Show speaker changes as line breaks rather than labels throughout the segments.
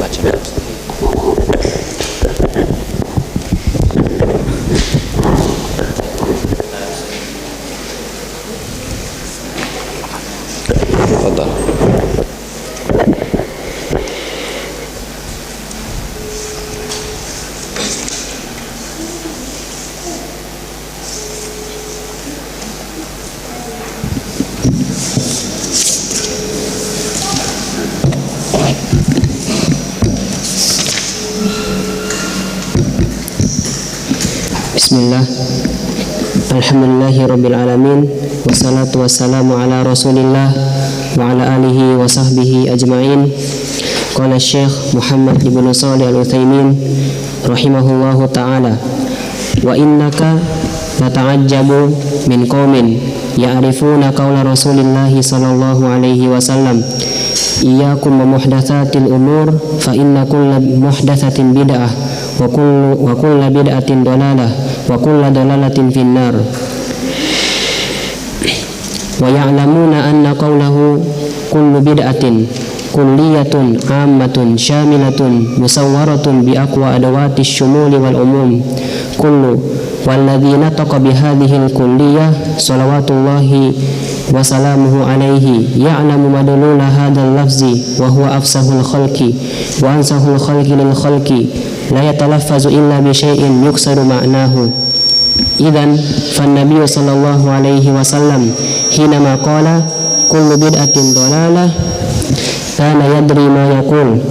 baca. Tafadhal.
Bismillah. Alhamdulillahi rabbil alamin. Wassalatu wassalamu ala rasulillah wa ala alihi wa sahbihi ajma'in. Qala Syekh Muhammad ibn Shalih al-Utsaimin rahimahullahu ta'ala, wa innaka lata'ajjabu min qaumin ya'rifuna qawla rasulillahi sallallahu alaihi wasallam, iyyakum wa muhdatsatil umur fa inna kulla muhdatsatin bid'ah wa kullu bid'atin dalalah wa kullu dalalatin finnar. Wa ya'lamuna anna qawlahu kullu bid'atin kulliyatun ammatun syamilatun musawwaratun bi aqwa adawati syumuli wal umum kullu walladzi nataqa bi hadhihi al-kulliyah salawatullahi wa salamuhu alaihi ya'lamu madlula hadzal lafzi wa huwa afsahul khalqi wa ansahul khalqi lil khalqi la yatalaffazu illa bi syai'in yuksaru ma'nahu. Idzan fan nabiy sallallahu alaihi wasallam hina ma qala kullu bid'atin dalalah kana yadri ma yaqul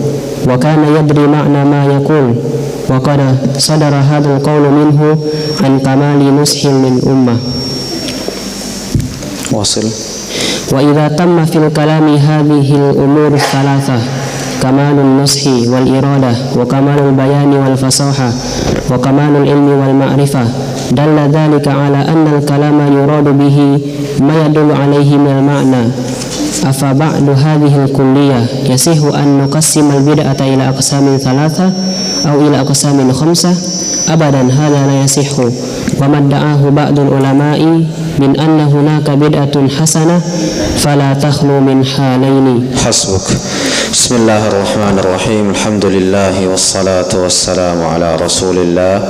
wa kana yadri ma'na ma yaqul wa qad sadara hadzal qawlu minhu an kamali nushil min ummah.
Wasil.
Wa idza tamma fil kalami hadhihi al-umur thalathah, kamalun nushi wal iradah wa kamalul bayani wal fasaha wa kamalul ilmi wal ma'rifah, dalla dhalika ala anna al-kalama yuradu bihi ma yadullu alayhi min al-ma'na. Afa ba'du hadhihi al-kulliyah yasihu an nuqassima al-bid'ata ila aqsamin thalatha aw ila aqsamin khamsah? Abadan hadha la yasihu. Wa madda'ahu ba'dul ulama'i min anna hunaka bid'atun hasanah fala takhlu min halaini.
Hasbuk. Bismillahirrahmanirrahim. Alhamdulillahi wassalatu wassalamu ala rasulillah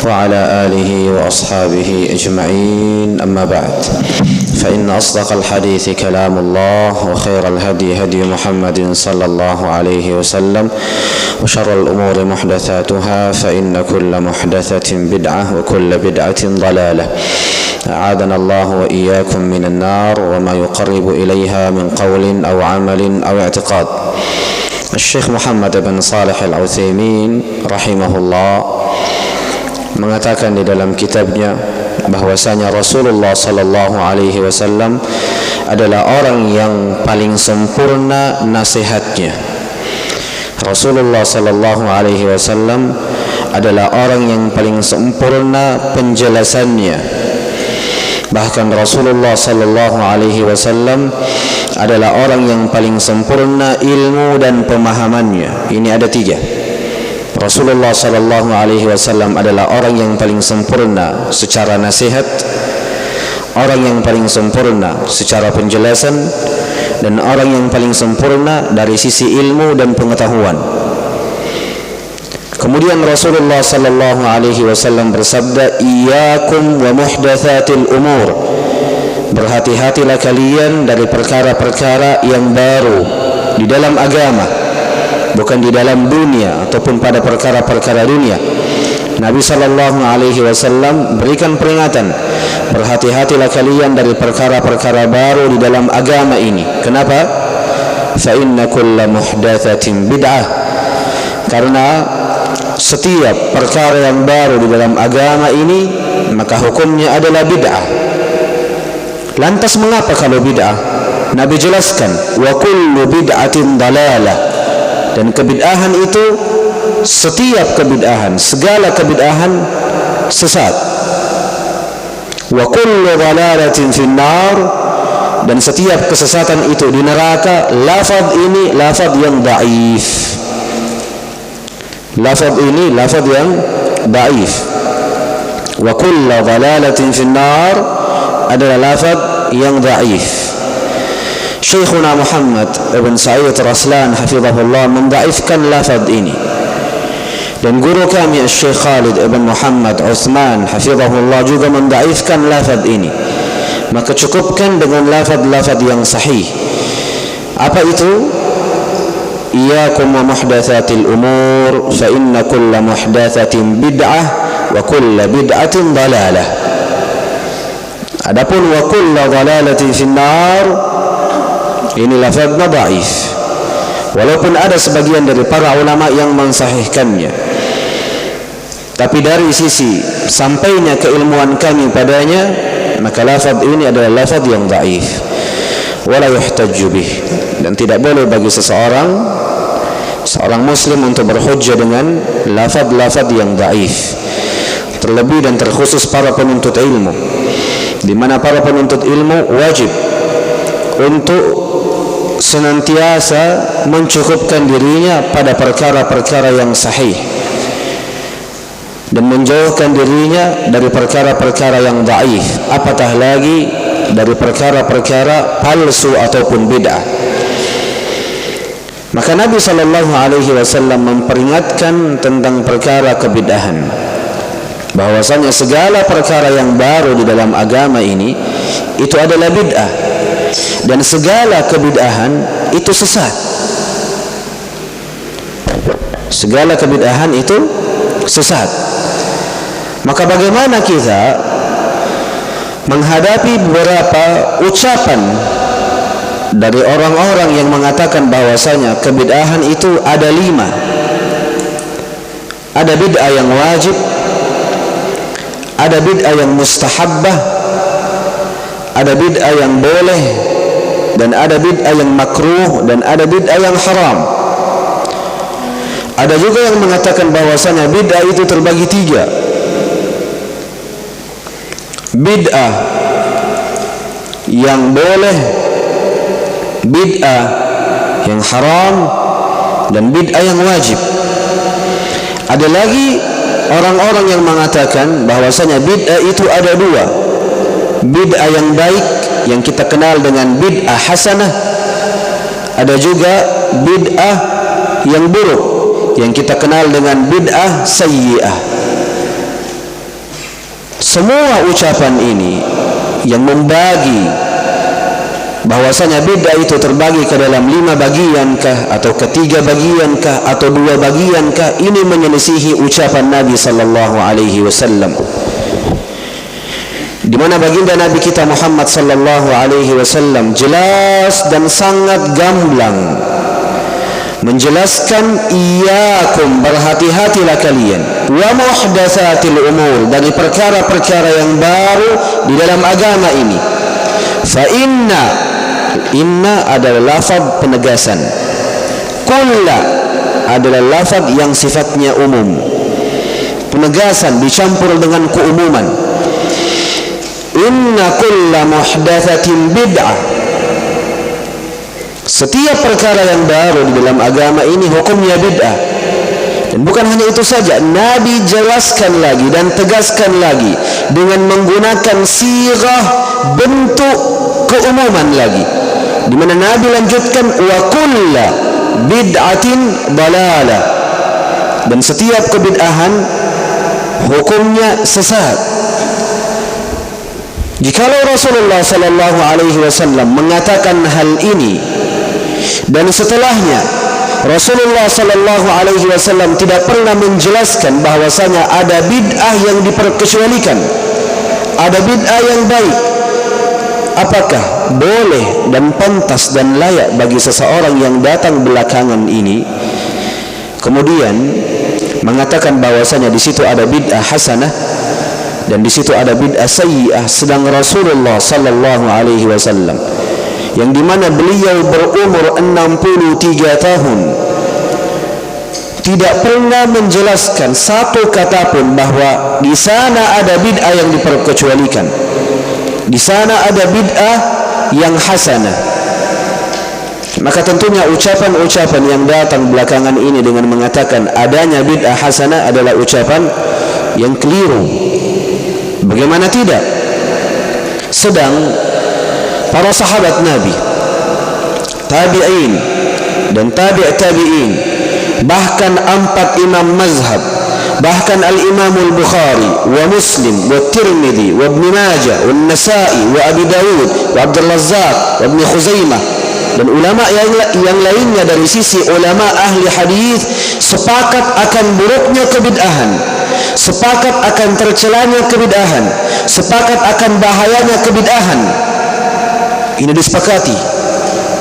wa ala alihi wa ashabihi ajma'in. Amma ba'd. فإن أصدق الحديث كلام الله وخير الهدي هدي محمد صلى الله عليه وسلم وشر الأمور محدثاتها فإن كل محدثة بدعة وكل بدعة ضلالة. أعاذنا الله وإياكم من النار وما يقرب إليها من قول أو عمل أو اعتقاد. الشيخ محمد بن صالح al-Utsaimin rahimahullah mengatakan di dalam kitabnya bahwasanya Rasulullah sallallahu alaihi wasallam adalah orang yang paling sempurna nasihatnya. Rasulullah sallallahu alaihi wasallam adalah orang yang paling sempurna penjelasannya. Bahkan Rasulullah sallallahu alaihi wasallam adalah orang yang paling sempurna ilmu dan pemahamannya. Ini ada 3. Rasulullah sallallahu alaihi wasallam adalah orang yang paling sempurna secara nasihat, orang yang paling sempurna secara penjelasan, dan orang yang paling sempurna dari sisi ilmu dan pengetahuan. Kemudian Rasulullah sallallahu alaihi wasallam bersabda, "Iyyakum wa muhdatsatil umur." Berhati-hatilah kalian dari perkara-perkara yang baru di dalam agama, bukan di dalam dunia ataupun pada perkara-perkara dunia. Nabi sallallahu alaihi wasallam berikan peringatan, berhati-hatilah kalian dari perkara-perkara baru di dalam agama ini. Kenapa? Fa inna kulla muhdatsatin bid'ah. Karena setiap perkara yang baru di dalam agama ini maka hukumnya adalah bid'ah. Lantas mengapa kalau bid'ah? Nabi jelaskan, wa kullu bid'atin dalalah. Dan kebid'ahan itu, setiap kebid'ahan, segala kebid'ahan sesat. Wa kullu dhalalatin finnar, dan setiap kesesatan itu di neraka. Lafaz ini lafaz yang dhaif. Lafaz ini lafaz yang dhaif. Wa kullu dhalalatin finnar adalah lafaz yang dhaif. Syekhuna Muhammad ibn Sa'id Raslan hafizahullah mendaifkan lafaz ini, dan guru kami Syekh Khalid ibn Muhammad Uthman hafizahullah juga mendaifkan lafaz ini. Maka cukupkan dengan lafaz-lafaz yang sahih. Apa itu? Iyyakum wa muhdatsatil umur fa inna kulla muhdatsatin bid'ah wa kulla bid'atin dalalah. Adapun wa kulla dalalatin finnar, ini lafaznya dhaif, walaupun ada sebagian dari para ulama yang mensahihkannya, tapi dari sisi sampainya keilmuan kami padanya, maka lafaz ini adalah lafaz yang dhaif, wala yuhtajju bih, dan tidak boleh bagi seorang muslim untuk berhujjah dengan lafaz-lafaz yang dhaif, terlebih dan terkhusus para penuntut ilmu, di mana para penuntut ilmu wajib untuk senantiasa mencukupkan dirinya pada perkara-perkara yang sahih dan menjauhkan dirinya dari perkara-perkara yang dhaif, apatah lagi dari perkara-perkara palsu ataupun bid'ah. Maka Nabi SAW memperingatkan tentang perkara kebid'ahan, bahwasanya segala perkara yang baru di dalam agama ini itu adalah bid'ah, dan segala kebid'ahan itu sesat. Segala kebid'ahan itu sesat. Maka bagaimana kita menghadapi beberapa ucapan dari orang-orang yang mengatakan bahwasanya kebid'ahan itu ada 5. Ada bid'ah yang wajib, ada bid'ah yang mustahabbah, ada bid'ah yang boleh, dan ada bid'ah yang makruh, dan ada bid'ah yang haram. Ada juga yang mengatakan bahwasanya bid'ah itu terbagi 3. Bid'ah yang boleh, bid'ah yang haram, dan bid'ah yang wajib. Ada lagi orang-orang yang mengatakan bahwasanya bid'ah itu ada 2. Bid'ah yang baik yang kita kenal dengan bid'ah hasanah, ada juga bid'ah yang buruk yang kita kenal dengan bid'ah sayyi'ah. Semua ucapan ini yang membagi bahwasanya bid'ah itu terbagi ke dalam 5 bagiankah, atau ke 3 bagiankah, atau 2 bagiankah, ini menyelisihi ucapan Nabi sallallahu alaihi wasallam, di mana baginda Nabi kita Muhammad sallallahu alaihi wasallam jelas dan sangat gamblang menjelaskan, iyyakum, berhati-hatilah kalian, wa muhdatsatil umur, dari perkara-perkara yang baru di dalam agama ini. Fa inna adalah lafaz penegasan, kulla adalah lafaz yang sifatnya umum, penegasan dicampur dengan keumuman. Inna kulla muhdatsatin bid'ah, setiap perkara yang baru di dalam agama ini hukumnya bid'ah. Dan bukan hanya itu saja, Nabi jelaskan lagi dan tegaskan lagi dengan menggunakan sirah bentuk keumuman lagi, di mana Nabi lanjutkan wa kulla bid'atin dalalah, dan setiap kebid'ahan hukumnya sesat. Jikalau Rasulullah sallallahu alaihi wasallam mengatakan hal ini dan setelahnya Rasulullah sallallahu alaihi wasallam tidak pernah menjelaskan bahwasanya ada bid'ah yang diperkecualikan, ada bid'ah yang baik, apakah boleh dan pantas dan layak bagi seseorang yang datang belakangan ini kemudian mengatakan bahwasanya di situ ada bid'ah hasanah dan di situ ada bid'ah sayyi'ah, sedang Rasulullah sallallahu alaihi wasallam yang dimana beliau berumur 63 tahun tidak pernah menjelaskan satu kata pun bahwa di sana ada bid'ah yang diperkecualikan, di sana ada bid'ah yang hasanah. Maka tentunya ucapan-ucapan yang datang belakangan ini dengan mengatakan adanya bid'ah hasanah adalah ucapan yang keliru. Bagaimana tidak? Sedang para sahabat Nabi tabi'in dan tabi'in, bahkan 4 imam mazhab, bahkan al-Imam al-Bukhari wa Muslim wa Tirmidzi wa Ibn Majah wa Nasa'i wa Abi Dawud wa Abdul Razzaq wa Ibn Khuzaimah dan ulama yang lainnya dari sisi ulama ahli hadis sepakat akan buruknya kebid'ahan, sepakat akan tercelanya kebid'ahan, sepakat akan bahayanya kebid'ahan. Ini disepakati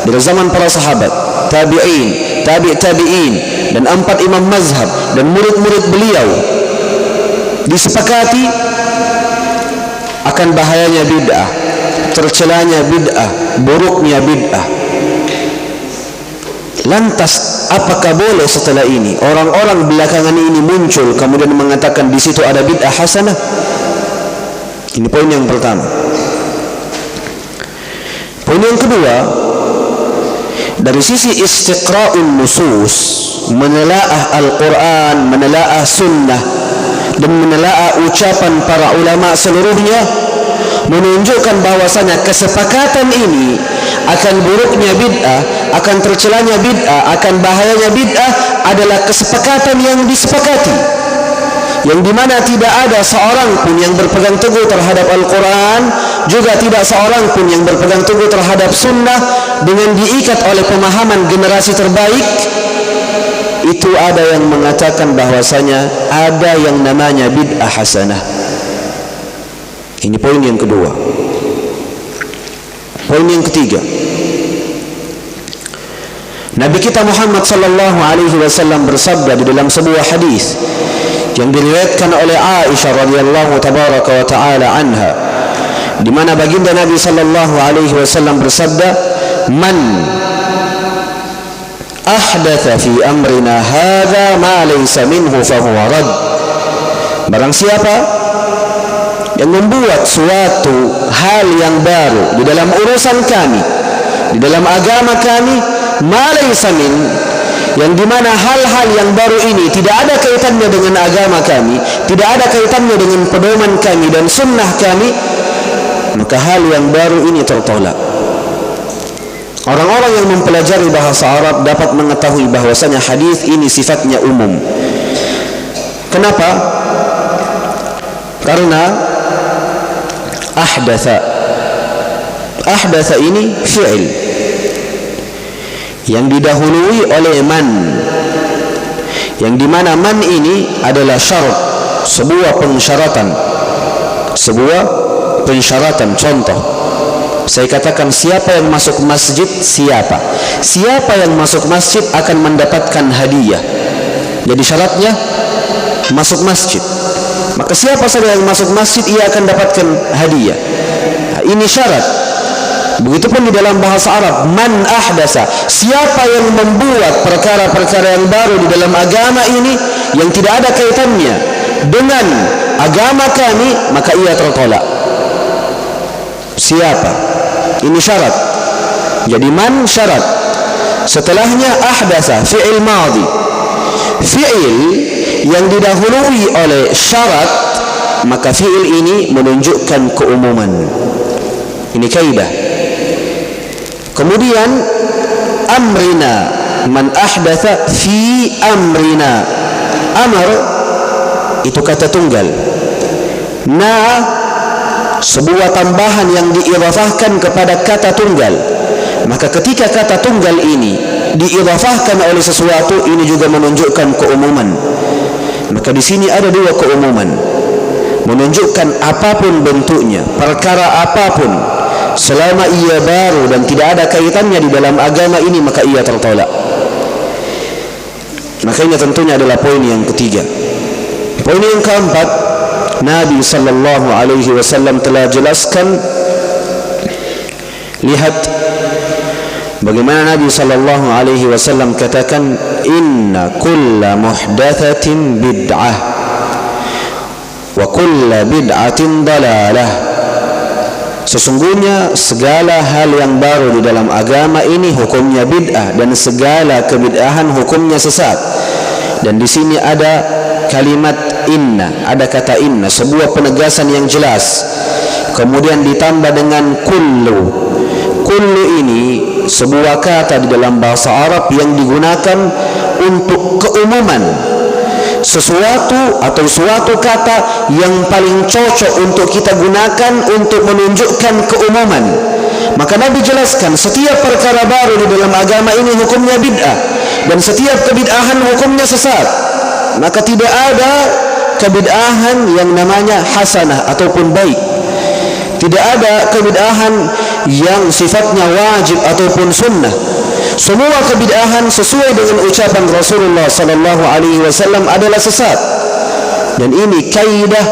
dari zaman para sahabat, tabi'in, tabi'in dan 4 imam mazhab dan murid-murid beliau, disepakati akan bahayanya bid'ah, tercelanya bid'ah, buruknya bid'ah. Lantas apakah boleh setelah ini orang-orang belakangan ini muncul kemudian mengatakan di situ ada bid'ah hasanah? Ini poin yang pertama. Poin yang kedua, dari sisi istiqra'un nusus, menelaah Al-Quran, menelaah sunnah dan menelaah ucapan para ulama seluruhnya, menunjukkan bahwasanya kesepakatan ini akan buruknya bid'ah, akan tercelanya bid'ah, akan bahayanya bid'ah adalah kesepakatan yang disepakati, yang dimana tidak ada seorang pun yang berpegang teguh terhadap Al-Quran, juga tidak seorang pun yang berpegang teguh terhadap sunnah dengan diikat oleh pemahaman generasi terbaik. Itu ada yang mengatakan bahwasanya ada yang namanya bid'ah hasanah. Ini poin yang kedua. Poin yang ketiga, Nabi kita Muhammad sallallahu alaihi wasallam bersabda di dalam sebuah hadis yang diriwayatkan oleh Aisyah radhiyallahu tabaraka wa taala anha, di mana baginda Nabi sallallahu alaihi wasallam bersabda, "Man ahdatha fi amrina hadza ma laysa minhu fa huwa rad." Barang siapa yang membuat suatu hal yang baru di dalam urusan kami, di dalam agama kami, ma laysa min, yang dimana hal-hal yang baru ini tidak ada kaitannya dengan agama kami, tidak ada kaitannya dengan pedoman kami dan sunnah kami, maka hal yang baru ini tertolak. Orang-orang yang mempelajari bahasa Arab dapat mengetahui bahwasanya hadis ini sifatnya umum. Kenapa? Karena ahdatha ini fi'il yang didahului oleh man, yang dimana man ini adalah syarat, sebuah pensyaratan. Contoh, saya katakan siapa yang masuk masjid, siapa yang masuk masjid akan mendapatkan hadiah. Jadi syaratnya masuk masjid, maka siapa saja yang masuk masjid ia akan dapatkan hadiah. Nah, ini syarat. Begitupun di dalam bahasa Arab, man ahdasa, siapa yang membuat perkara-perkara yang baru di dalam agama ini yang tidak ada kaitannya dengan agama kami, maka ia tertolak. Siapa? Ini syarat. Jadi man syarat, setelahnya ahdasa fi'il madhi, fi'il yang didahului oleh syarat, maka fi'il ini menunjukkan keumuman. Ini kaidah. Kemudian amrina, man ahdatha fi amrina, amr itu kata tunggal, na sebuah tambahan yang diidhafahkan kepada kata tunggal. Maka ketika kata tunggal ini diidhafahkan oleh sesuatu, ini juga menunjukkan keumuman. Maka di sini ada dua keumuman, menunjukkan apapun bentuknya, perkara apapun, selama ia baru dan tidak ada kaitannya di dalam agama ini, maka ia tertolak. Maka ini tentunya adalah poin yang ketiga. Poin yang keempat, Nabi sallallahu alaihi wasallam telah jelaskan. Lihat bagaimana Nabi sallallahu alaihi wasallam katakan, inna kulla muhdatsatin bid'ah wa kulla bid'atin dalalah. Sesungguhnya segala hal yang baru di dalam agama ini hukumnya bid'ah, dan segala kebid'ahan hukumnya sesat. Dan di sini ada kalimat inna, ada kata inna, sebuah penegasan yang jelas. Kemudian ditambah dengan kullu Kullu ini sebuah kata di dalam bahasa Arab yang digunakan untuk keumuman, sesuatu atau suatu kata yang paling cocok untuk kita gunakan untuk menunjukkan keumuman. Maka Nabi jelaskan setiap perkara baru di dalam agama ini hukumnya bid'ah, dan setiap kebid'ahan hukumnya sesat. Maka tidak ada kebid'ahan yang namanya hasanah ataupun baik. Tidak ada kebid'ahan yang sifatnya wajib ataupun sunnah. Semua kebid'ahan sesuai dengan ucapan Rasulullah sallallahu alaihi wasallam adalah sesat. Dan ini kaidah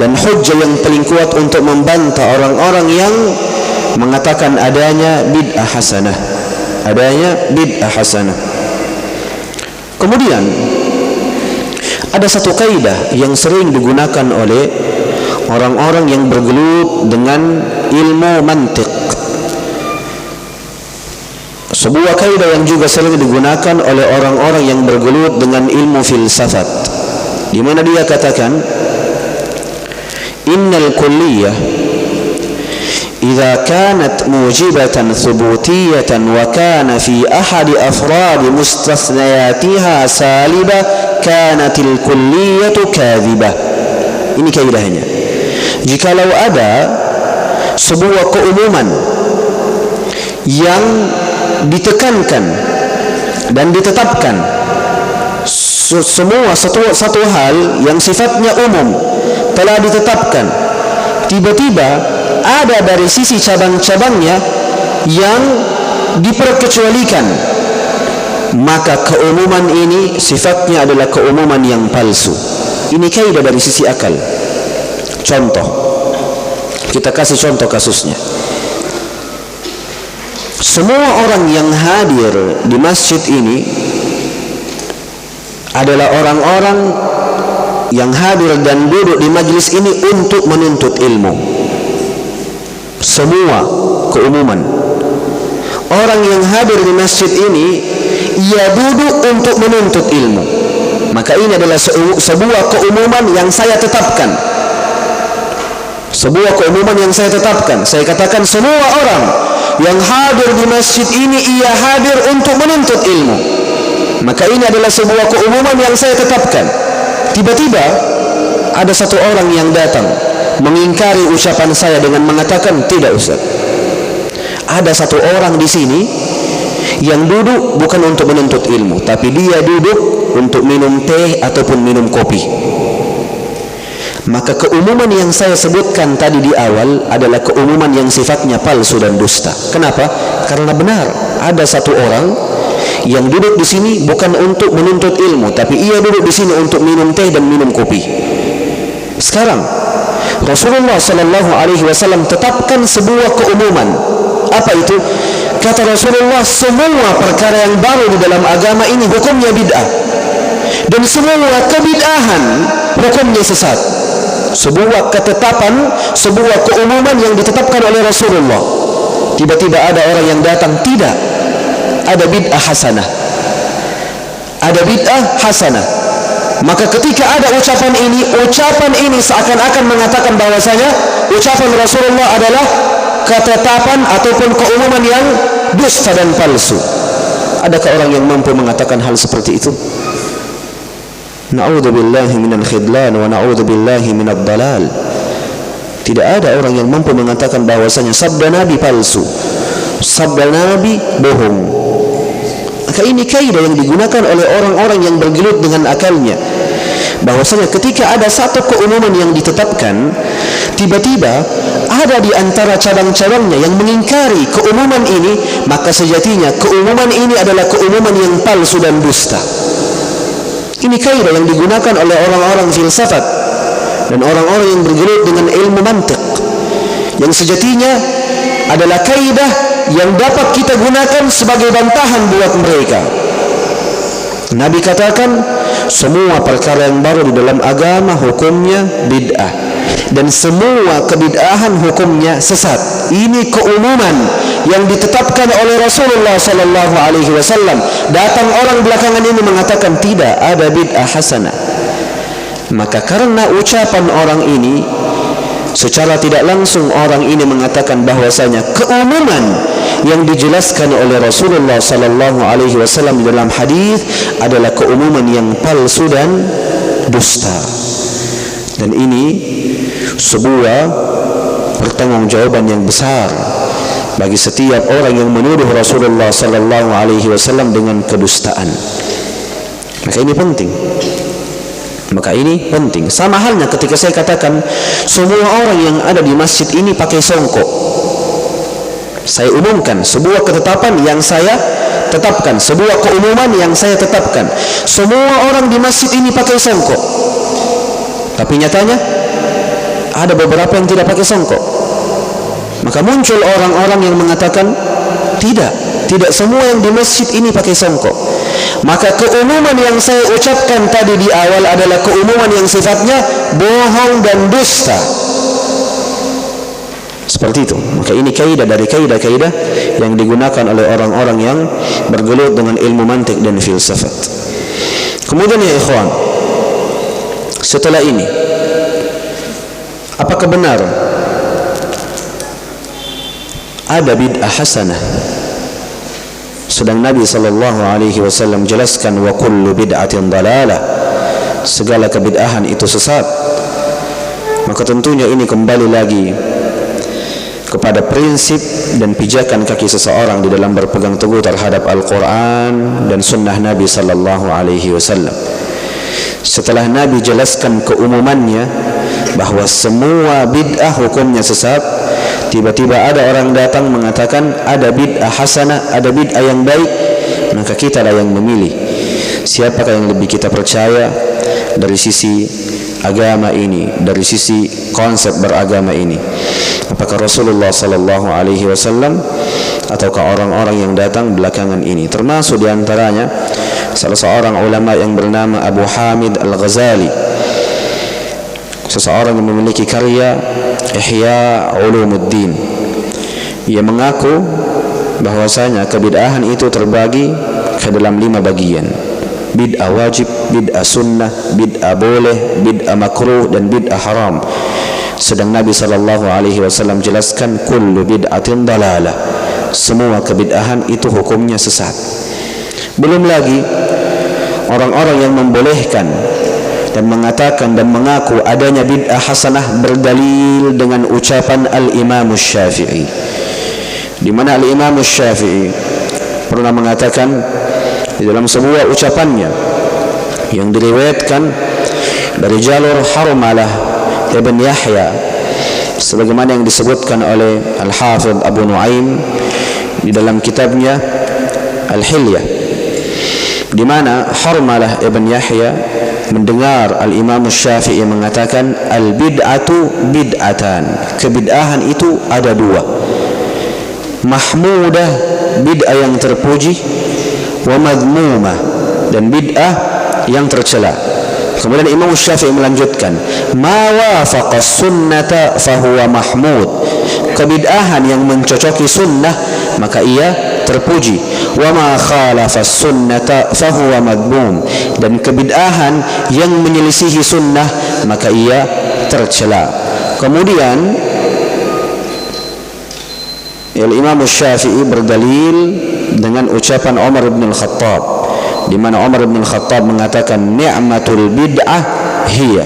dan hujjah yang paling kuat untuk membantah orang-orang yang mengatakan adanya bid'ah hasanah. Adanya bid'ah hasanah. Kemudian ada satu kaidah yang sering digunakan oleh orang-orang yang bergelut dengan ilmu mantiq. Sebuah kaidah yang juga sering digunakan oleh orang-orang yang bergelut dengan ilmu filsafat, di mana dia katakan innal kulliyah idza kanat mujibatan thubutiyatan wa kana fi ahadi afrad mustathniyatiha salibah kanatil kulliyatu kadhibah. Ini kaidahnya. Jikalau ada sebuah keumuman yang ditekankan dan ditetapkan, semua satu hal yang sifatnya umum telah ditetapkan, tiba-tiba ada dari sisi cabang-cabangnya yang diperkecualikan, maka keumuman ini sifatnya adalah keumuman yang palsu. Ini kaidah dari sisi akal. Contoh, kita kasih contoh kasusnya. Semua orang yang hadir di masjid ini adalah orang-orang yang hadir dan duduk di majlis ini untuk menuntut ilmu. Semua keumuman orang yang hadir di masjid ini, ia duduk untuk menuntut ilmu. Maka ini adalah sebuah keumuman yang saya tetapkan. Sebuah keumuman yang saya tetapkan. Saya katakan semua orang yang hadir di masjid ini, ia hadir untuk menuntut ilmu. Maka ini adalah sebuah keumuman yang saya tetapkan. Tiba-tiba ada satu orang yang datang mengingkari ucapan saya dengan mengatakan, tidak Ustaz, ada satu orang di sini yang duduk bukan untuk menuntut ilmu, tapi dia duduk untuk minum teh ataupun minum kopi. Maka keumuman yang saya sebutkan tadi di awal adalah keumuman yang sifatnya palsu dan dusta. Kenapa? Karena benar ada satu orang yang duduk di sini bukan untuk menuntut ilmu, tapi ia duduk di sini untuk minum teh dan minum kopi. Sekarang Rasulullah sallallahu alaihi wasallam tetapkan sebuah keumuman. Apa itu? Kata Rasulullah, semua perkara yang baru di dalam agama ini hukumnya bid'ah, dan semua kebid'ahan hukumnya sesat. Sebuah ketetapan, sebuah keumuman yang ditetapkan oleh Rasulullah. Tiba-tiba ada orang yang datang, tidak, ada bid'ah hasanah, ada bid'ah hasanah. Maka ketika ada ucapan ini seakan-akan mengatakan bahwasanya ucapan Rasulullah adalah ketetapan ataupun keumuman yang dusta dan palsu. Adakah orang yang mampu mengatakan hal seperti itu? Na'udzubillahi minal khidlan wa na'udzubillahi minad dalal. Tidak ada orang yang mampu mengatakan bahwasanya sabda Nabi palsu, sabda Nabi bohong. Maka ini kaidah yang digunakan oleh orang-orang yang bergelut dengan akalnya, bahwasanya ketika ada satu keumuman yang ditetapkan, tiba-tiba ada di antara cabang-cabangnya yang mengingkari keumuman ini, maka sejatinya keumuman ini adalah keumuman yang palsu dan dusta. Ini kaidah yang digunakan oleh orang-orang filsafat dan orang-orang yang bergelut dengan ilmu mantiq, yang sejatinya adalah kaidah yang dapat kita gunakan sebagai bantahan buat mereka. Nabi katakan semua perkara yang baru di dalam agama hukumnya bid'ah, dan semua kebid'ahan hukumnya sesat. Ini keumuman yang ditetapkan oleh Rasulullah sallallahu alaihi wasallam. Datang orang belakangan ini mengatakan tidak ada bid'ah hasanah. Maka karena ucapan orang ini secara tidak langsung orang ini mengatakan bahwasanya keumuman yang dijelaskan oleh Rasulullah sallallahu alaihi wasallam dalam hadis adalah keumuman yang palsu dan dusta. Dan ini sebuah pertanggungjawaban yang besar bagi setiap orang yang menuduh Rasulullah sallallahu alaihi wasallam dengan kedustaan. Maka ini penting. Sama halnya ketika saya katakan semua orang yang ada di masjid ini pakai songkok. Saya umumkan sebuah ketetapan yang saya tetapkan, sebuah keumuman yang saya tetapkan. Semua orang di masjid ini pakai songkok. Tapi nyatanya ada beberapa yang tidak pakai songkok. Maka muncul orang-orang yang mengatakan tidak semua yang di masjid ini pakai songkok. Maka keumuman yang saya ucapkan tadi di awal adalah keumuman yang sifatnya bohong dan dusta. Seperti itu. Maka ini kaidah dari kaidah-kaidah yang digunakan oleh orang-orang yang bergelut dengan ilmu mantik dan filsafat. Kemudian ya ikhwan, setelah ini, apakah benar ada bid'ah hasanah? Sedang Nabi sallallahu alaihi wasallam jelaskan wa kullu bid'atin dalalah, segala kebid'ahan itu sesat. Maka tentunya ini kembali lagi kepada prinsip dan pijakan kaki seseorang di dalam berpegang teguh terhadap Al-Quran dan sunnah Nabi sallallahu alaihi wasallam. Setelah Nabi jelaskan keumumannya bahwa semua bid'ah hukumnya sesat, tiba-tiba ada orang datang mengatakan ada bid'ah hasanah, ada bid'ah yang baik, maka kita lah yang memilih siapakah yang lebih kita percaya dari sisi agama ini, dari sisi konsep beragama ini. Apakah Rasulullah sallallahu alaihi wasallam ataukah orang-orang yang datang belakangan ini? Termasuk diantaranya salah seorang ulama yang bernama Abu Hamid Al-Ghazali, seseorang yang memiliki karya Ihya Ulumuddin. Ia mengaku bahwasanya kebid'ahan itu terbagi ke dalam 5 bagian: bid'ah wajib, bid'ah sunnah, bid'ah boleh, bid'ah makruh, dan bid'ah haram. Sedang Nabi sallallahu alaihi wasallam jelaskan kullu bid'atin dalalah, semua kebid'ahan itu hukumnya sesat. Belum lagi orang-orang yang membolehkan dan mengatakan dan mengaku adanya bid'ah hasanah berdalil dengan ucapan Al-Imam Syafi'i, di mana Al-Imam Syafi'i pernah mengatakan di dalam sebuah ucapannya yang diriwayatkan dari jalur Harmalah Ibn Yahya, sebagaimana yang disebutkan oleh Al-Hafidh Abu Nuaim di dalam kitabnya Al-Hilyah, di mana Harmalah Ibn Yahya mendengar Al-Imam Syafi'i mengatakan al-bid'atu bid'atan, kebid'ahan itu ada 2, mahmudah, bid'ah yang terpuji, wa madmumah, dan bid'ah yang tercela. Kemudian Imam Syafi'i melanjutkan, ma wafaqa sunnata fahuwa mahmud, kebid'ahan yang mencocoki sunnah maka ia terpuji, wa ma khalafa sunnata fahuwa madmum, dan kebid'ahan yang menyelisihi sunnah maka ia tercela. Kemudian Imam Syafi'i berdalil dengan ucapan Umar bin Al-Khattab, di mana Umar bin Al-Khattab mengatakan ni'matul bid'ah hiya,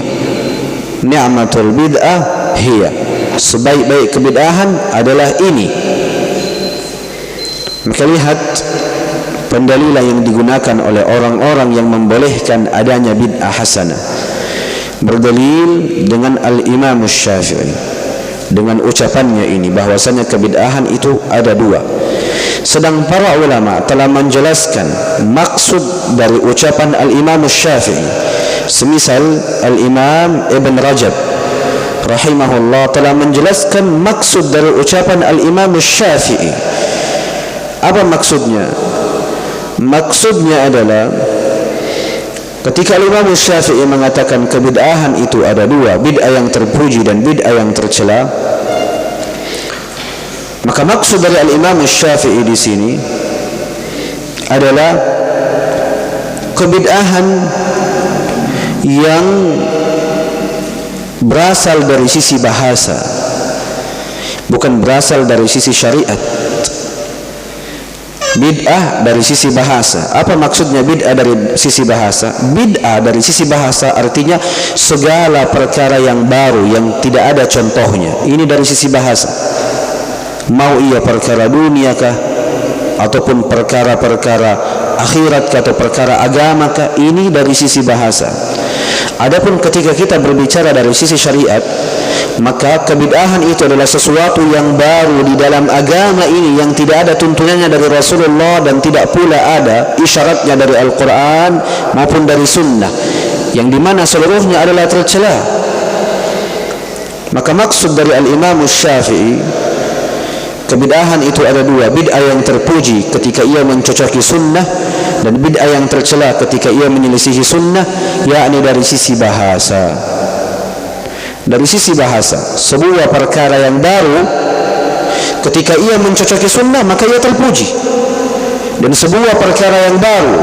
ni'matul bid'ah hiya, sebaik-baik kebid'ahan adalah ini. Maka lihat pendalilan yang digunakan oleh orang-orang yang membolehkan adanya bid'ah hasanah, berdalil dengan Al-Imam Syafi'i dengan ucapannya ini bahwasanya kebid'ahan itu ada 2. Sedang para ulama telah menjelaskan maksud dari ucapan Al-Imam Syafi'i. Semisal Al-Imam Ibn Rajab rahimahullah telah menjelaskan maksud dari ucapan Al-Imam Syafi'i. Apa maksudnya? Maksudnya adalah ketika Imam Syafi'i mengatakan kebid'ahan itu ada 2, bid'ah yang terpuji dan bid'ah yang tercela, maka maksud dari Al-Imam Syafi'i di sini adalah kebid'ahan yang berasal dari sisi bahasa, bukan berasal dari sisi syariat. Bid'ah dari sisi bahasa. Apa maksudnya bid'ah dari sisi bahasa? Bid'ah dari sisi bahasa artinya segala perkara yang baru, yang tidak ada contohnya. Ini dari sisi bahasa. Mau ia perkara dunia kah, ataupun perkara-perkara akhirat kah, atau perkara agama kah, ini dari sisi bahasa. Adapun ketika kita berbicara dari sisi syariat, maka kebid'ahan itu adalah sesuatu yang baru di dalam agama ini, yang tidak ada tuntunannya dari Rasulullah dan tidak pula ada isyaratnya dari Al-Quran maupun dari Sunnah, yang dimana seluruhnya adalah tercela. Maka maksud dari Al-Imam Syafi'i, kebid'ahan itu ada dua: bid'ah yang terpuji ketika ia mencocoki sunnah, dan bid'ah yang tercela ketika ia menyelisihi sunnah, yakni dari sisi bahasa. Dari sisi bahasa, sebuah perkara yang baru ketika ia mencocoki sunnah, maka ia terpuji. Dan sebuah perkara yang baru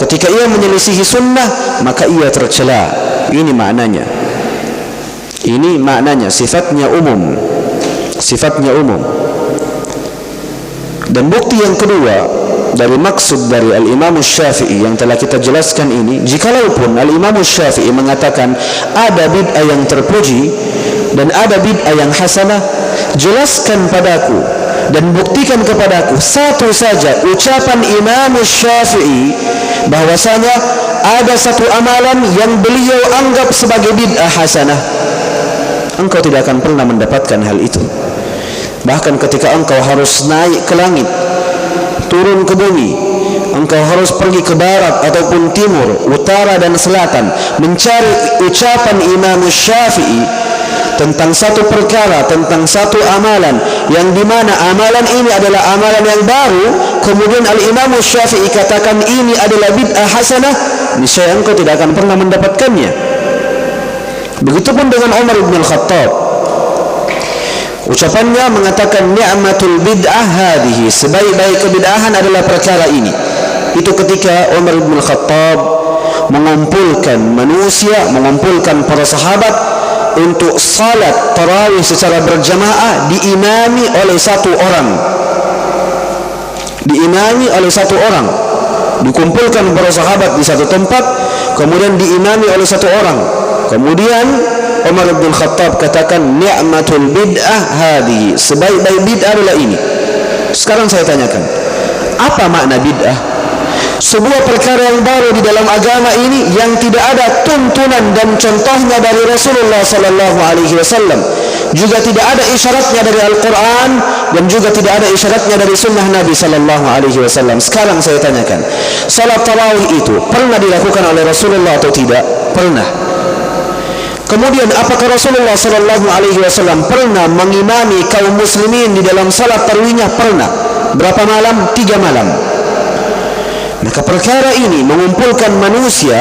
ketika ia menyelisihi sunnah, maka ia tercela. Ini maknanya. Ini maknanya, sifatnya umum. Sifatnya umum. Dan bukti yang kedua dari maksud dari Al-Imam Syafi'i yang telah kita jelaskan ini, jikalaupun Al-Imam Syafi'i mengatakan ada bid'ah yang terpuji dan ada bid'ah yang hasanah, jelaskan padaku dan buktikan kepadaku satu saja ucapan Imam Syafi'i bahwasanya ada satu amalan yang beliau anggap sebagai bid'ah hasanah. Engkau tidak akan pernah mendapatkan hal itu. Bahkan ketika engkau harus naik ke langit, turun ke bumi, engkau harus pergi ke barat ataupun timur, utara dan selatan, mencari ucapan Imam Syafi'i tentang satu perkara, tentang satu amalan, yang dimana amalan ini adalah amalan yang baru, kemudian Al-Imam Syafi'i katakan ini adalah bid'ah hasanah, niscaya engkau tidak akan pernah mendapatkannya. Begitupun dengan Umar bin Khattab, ucapannya mengatakan ni'matul bid'ah hadhihi, sebaik-baik kebid'ahan adalah perkara ini. Itu ketika Umar bin Khattab mengumpulkan manusia, mengumpulkan para sahabat untuk salat tarawih secara berjamaah, diimami oleh satu orang. Diimami oleh satu orang. Dikumpulkan para sahabat di satu tempat, kemudian diimami oleh satu orang. Kemudian Umar bin Khattab katakan ni'matul bid'ah hadhihi, sebaik-baik bid'ah adalah ini. Sekarang saya tanyakan, apa makna bid'ah? Sebuah perkara yang baru di dalam agama ini yang tidak ada tuntunan dan contohnya dari Rasulullah sallallahu alaihi wasallam, juga tidak ada isyaratnya dari Al-Quran, dan juga tidak ada isyaratnya dari sunnah Nabi sallallahu alaihi wasallam. Sekarang saya tanyakan, salat tarawih itu pernah dilakukan oleh Rasulullah atau tidak? Pernah. Kemudian apakah Rasulullah sallallahu alaihi wasallam pernah mengimami kaum muslimin di dalam salat tarawihnya? Pernah. Berapa malam? 3 malam. Maka perkara ini mengumpulkan manusia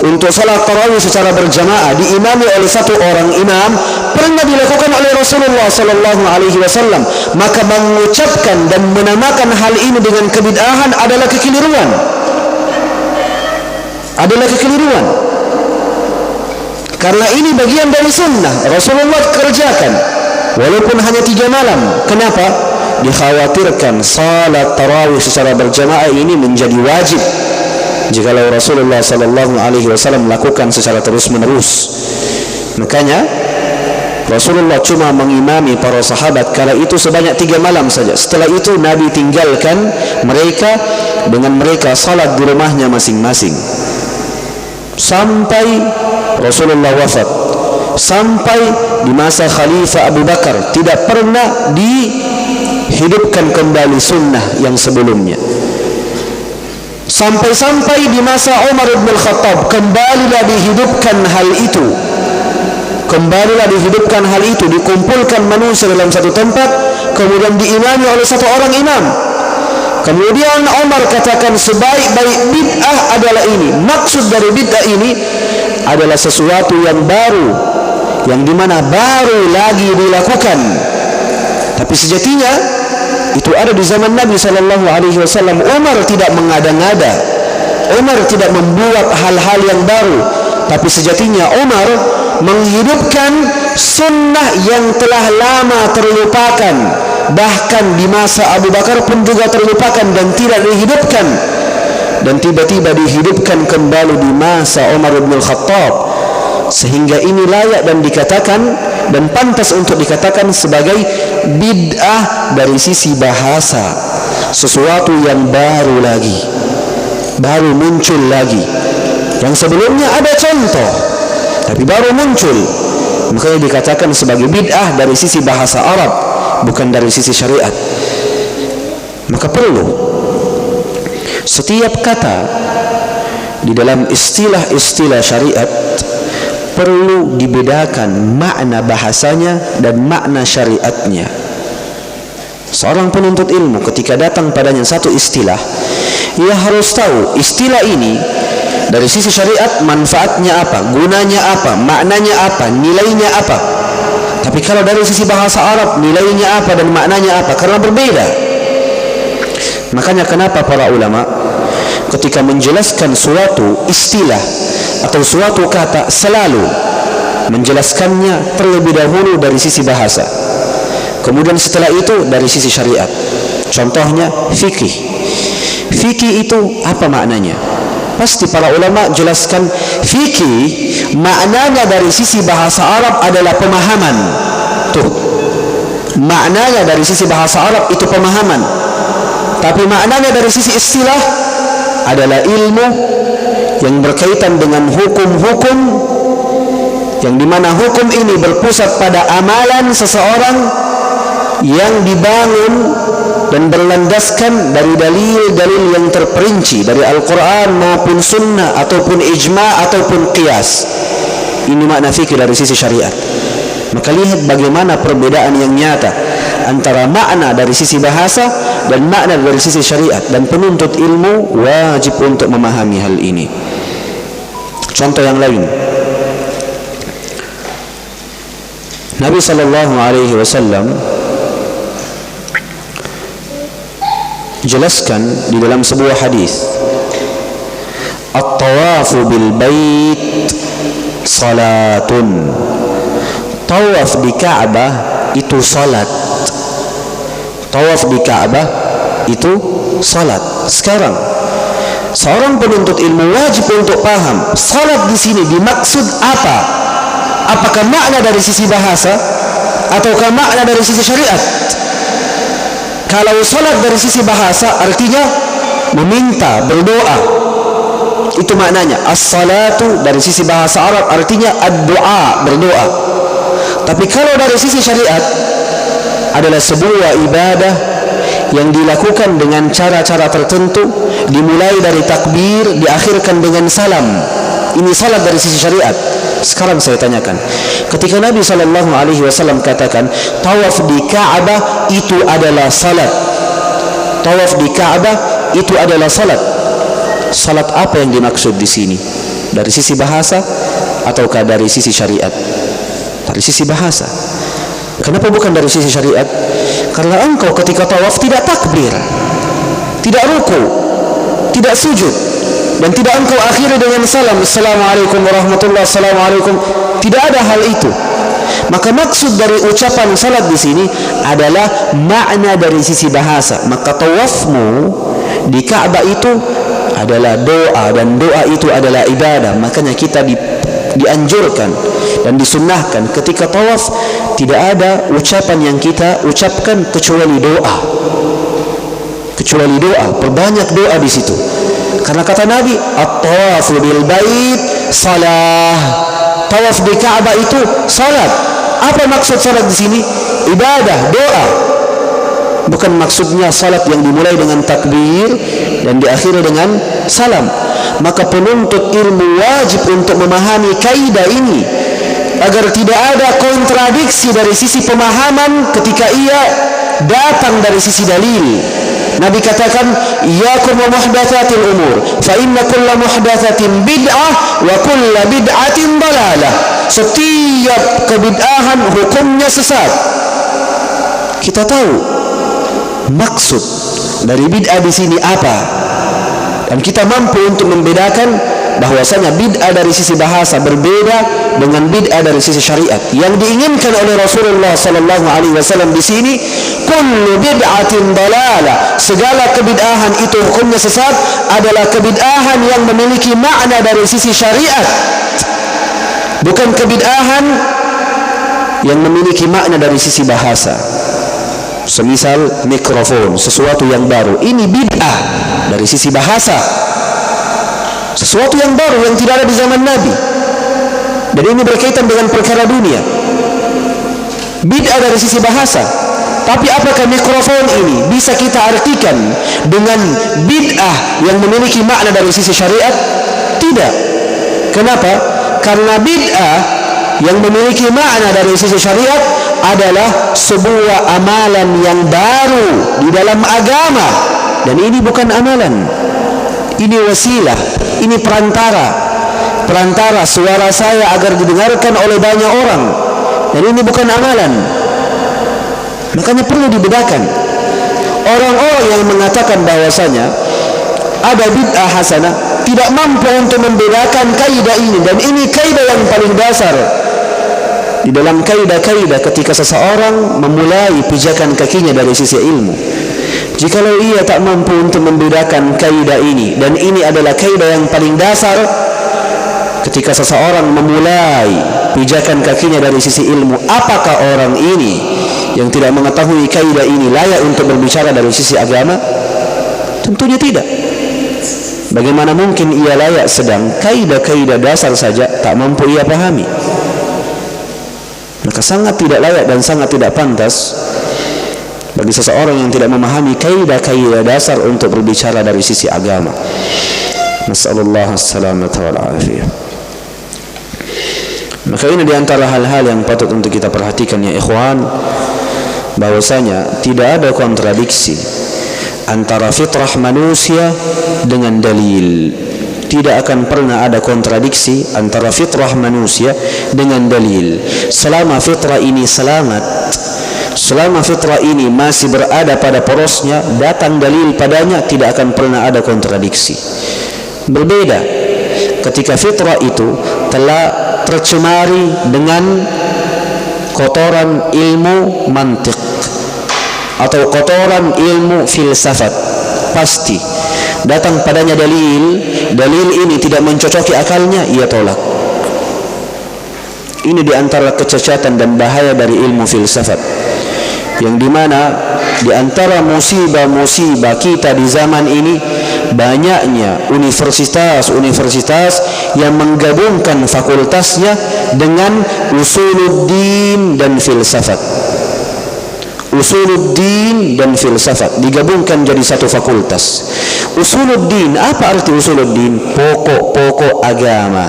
untuk salat tarawih secara berjamaah, diimami oleh satu orang imam, pernah dilakukan oleh Rasulullah sallallahu alaihi wasallam. Maka mengucapkan dan menamakan hal ini dengan kebid'ahan adalah kekeliruan. Adalah kekeliruan. Karena ini bagian dari sunnah, Rasulullah kerjakan walaupun hanya 3 malam. Kenapa? Dikhawatirkan salat tarawih secara berjamaah ini menjadi wajib jikalau Rasulullah sallallahu alaihi wasallam melakukan secara terus-menerus. Makanya Rasulullah cuma mengimami para sahabat kala itu sebanyak 3 malam saja. Setelah itu Nabi tinggalkan mereka, dengan mereka salat di rumahnya masing-masing sampai Rasulullah wafat, sampai di masa Khalifah Abu Bakar tidak pernah dihidupkan kembali sunnah yang sebelumnya. Sampai-sampai di masa Umar bin Khattab kembalilah dihidupkan hal itu. Kembalilah dihidupkan hal itu, dikumpulkan manusia dalam satu tempat, kemudian diimami oleh satu orang imam. Kemudian Umar katakan sebaik-baik bid'ah adalah ini. Maksud dari bid'ah ini adalah sesuatu yang baru, yang dimana baru lagi dilakukan, tapi sejatinya itu ada di zaman Nabi sallallahu alaihi wasallam. Umar tidak mengada-ngada, Umar tidak membuat hal-hal yang baru, tapi sejatinya Umar menghidupkan sunnah yang telah lama terlupakan, bahkan di masa Abu Bakar pun juga terlupakan dan tidak dihidupkan, dan tiba-tiba dihidupkan kembali di masa Umar bin Khattab, sehingga ini layak dan dikatakan dan pantas untuk dikatakan sebagai bid'ah dari sisi bahasa, sesuatu yang baru lagi, baru muncul lagi, yang sebelumnya ada contoh tapi baru muncul, makanya dikatakan sebagai bid'ah dari sisi bahasa Arab, bukan dari sisi syariat. Maka perlu setiap kata di dalam istilah-istilah syariat perlu dibedakan makna bahasanya dan makna syariatnya. Seorang penuntut ilmu ketika datang padanya satu istilah, ia harus tahu istilah ini dari sisi syariat manfaatnya apa, gunanya apa, maknanya apa, nilainya apa. Tapi kalau dari sisi bahasa Arab nilainya apa dan maknanya apa, karena berbeda. Makanya kenapa para ulama ketika menjelaskan suatu istilah atau suatu kata selalu menjelaskannya terlebih dahulu dari sisi bahasa, kemudian setelah itu dari sisi syariat. Contohnya fikih. Fikih itu apa maknanya? Pasti para ulama jelaskan fikih maknanya dari sisi bahasa Arab adalah pemahaman. Tuh, maknanya dari sisi bahasa Arab itu pemahaman. Tapi maknanya dari sisi istilah adalah ilmu yang berkaitan dengan hukum-hukum, yang dimana hukum ini berpusat pada amalan seseorang yang dibangun dan berlandaskan dari dalil-dalil yang terperinci dari Al-Quran maupun Sunnah ataupun ijma' ataupun qiyas. Ini makna fikih dari sisi syariat. Maka lihat bagaimana perbedaan yang nyata antara makna dari sisi bahasa dan makna dari sisi syariat, dan penuntut ilmu wajib untuk memahami hal ini. Contoh yang lain, Nabi SAW jelaskan di dalam sebuah hadis, at-tawafu bil bait salatun. Tawaf di Ka'bah itu salat. Tawaf di Ka'bah itu salat. Sekarang seorang penuntut ilmu wajib untuk paham salat di sini dimaksud apa? Apakah makna dari sisi bahasa ataukah makna dari sisi syariat? Kalau salat dari sisi bahasa artinya meminta, berdoa, itu maknanya. As-salatu dari sisi bahasa Arab artinya ad-du'a, berdoa. Tapi kalau dari sisi syariat adalah sebuah ibadah yang dilakukan dengan cara-cara tertentu, dimulai dari takbir, diakhirkan dengan salam. Ini salat dari sisi syariat. Sekarang saya tanyakan, ketika Nabi SAW katakan tawaf di Ka'bah itu adalah salat, tawaf di Ka'bah itu adalah salat, salat apa yang dimaksud di sini? Dari sisi bahasa ataukah dari sisi syariat? Dari sisi bahasa. Kenapa bukan dari sisi syariat? Karena engkau ketika tawaf tidak takbir, tidak ruku, tidak sujud, dan tidak engkau akhiri dengan salam, assalamualaikum warahmatullahi wabarakatuh. Tidak ada hal itu. Maka maksud dari ucapan salat di sini adalah makna dari sisi bahasa. Maka tawafmu di Ka'bah itu adalah doa, dan doa itu adalah ibadah. Makanya kita dianjurkan dan disunnahkan ketika tawaf tidak ada ucapan yang kita ucapkan kecuali doa. Kecuali doa, perbanyak doa di situ. Karena kata Nabi, at-tawafu bil bait salah. Tawaf di Ka'bah itu salat. Apa maksud salat di sini? Ibadah, doa. Bukan maksudnya salat yang dimulai dengan takbir dan diakhiri dengan salam. Maka penuntut ilmu wajib untuk memahami kaidah ini agar tidak ada kontradiksi dari sisi pemahaman ketika ia datang dari sisi dalil. Nabi katakan, iyyakum wa muhdatsatil umur, fa inna kulla muhdatsatin bid'ah wa kulla bid'atin dalalah. Setiap kebid'ahan hukumnya sesat. Kita tahu maksud dari bid'ah di sini apa, dan kita mampu untuk membedakan bahwasanya bid'ah dari sisi bahasa berbeda dengan bid'ah dari sisi syariat. Yang diinginkan oleh Rasulullah sallallahu alaihi wasallam di sini, kullu bid'atin dalalah, segala kebid'ahan itu hukumnya sesat, adalah kebid'ahan yang memiliki makna dari sisi syariat, bukan kebid'ahan yang memiliki makna dari sisi bahasa. Semisal mikrofon, sesuatu yang baru, ini bid'ah dari sisi bahasa, sesuatu yang baru yang tidak ada di zaman Nabi, dan ini berkaitan dengan perkara dunia. Bid'ah dari sisi bahasa. Tapi apakah mikrofon ini bisa kita artikan dengan bid'ah yang memiliki makna dari sisi syariat? Tidak. Kenapa? Karena bid'ah yang memiliki makna dari sisi syariat adalah sebuah amalan yang baru di dalam agama, dan ini bukan amalan, ini wasilah, ini perantara suara saya agar didengarkan oleh banyak orang, dan ini bukan amalan. Makanya perlu dibedakan. Orang-orang yang mengatakan bahwasanya ada bid'ah hasanah tidak mampu untuk membedakan kaidah ini, dan ini kaidah yang paling dasar di dalam kaidah-kaidah ketika seseorang memulai pijakan kakinya dari sisi ilmu. Jikalau ia tak mampu untuk membedakan kaidah ini, dan ini adalah kaidah yang paling dasar ketika seseorang memulai pijakan kakinya dari sisi ilmu, apakah orang ini yang tidak mengetahui kaidah ini layak untuk berbicara dari sisi agama? Tentunya tidak. Bagaimana mungkin ia layak sedang kaidah-kaidah dasar saja tak mampu ia pahami? Maka sangat tidak layak dan sangat tidak pantas bagi seseorang yang tidak memahami kaidah-kaidah dasar untuk berbicara dari sisi agama. Nasallallahu as-salamata wal afiyah. Maka ini diantara hal-hal yang patut untuk kita perhatikan ya ikhwan, bahwasanya tidak ada kontradiksi antara fitrah manusia dengan dalil. Tidak akan pernah ada kontradiksi antara fitrah manusia dengan dalil. Selama fitrah ini selamat, selama fitrah ini masih berada pada porosnya, datang dalil padanya, tidak akan pernah ada kontradiksi. Berbeda ketika fitrah itu telah tercemari dengan kotoran ilmu mantiq atau kotoran ilmu filsafat, pasti datang padanya dalil ini tidak mencocoki akalnya, ia tolak. Ini diantara kecacatan dan bahaya dari ilmu filsafat, yang dimana diantara musibah-musibah kita di zaman ini, banyaknya universitas-universitas yang menggabungkan fakultasnya dengan usuluddin dan filsafat. Usuluddin dan filsafat digabungkan jadi satu fakultas. Usuluddin, apa arti usuluddin? Pokok-pokok agama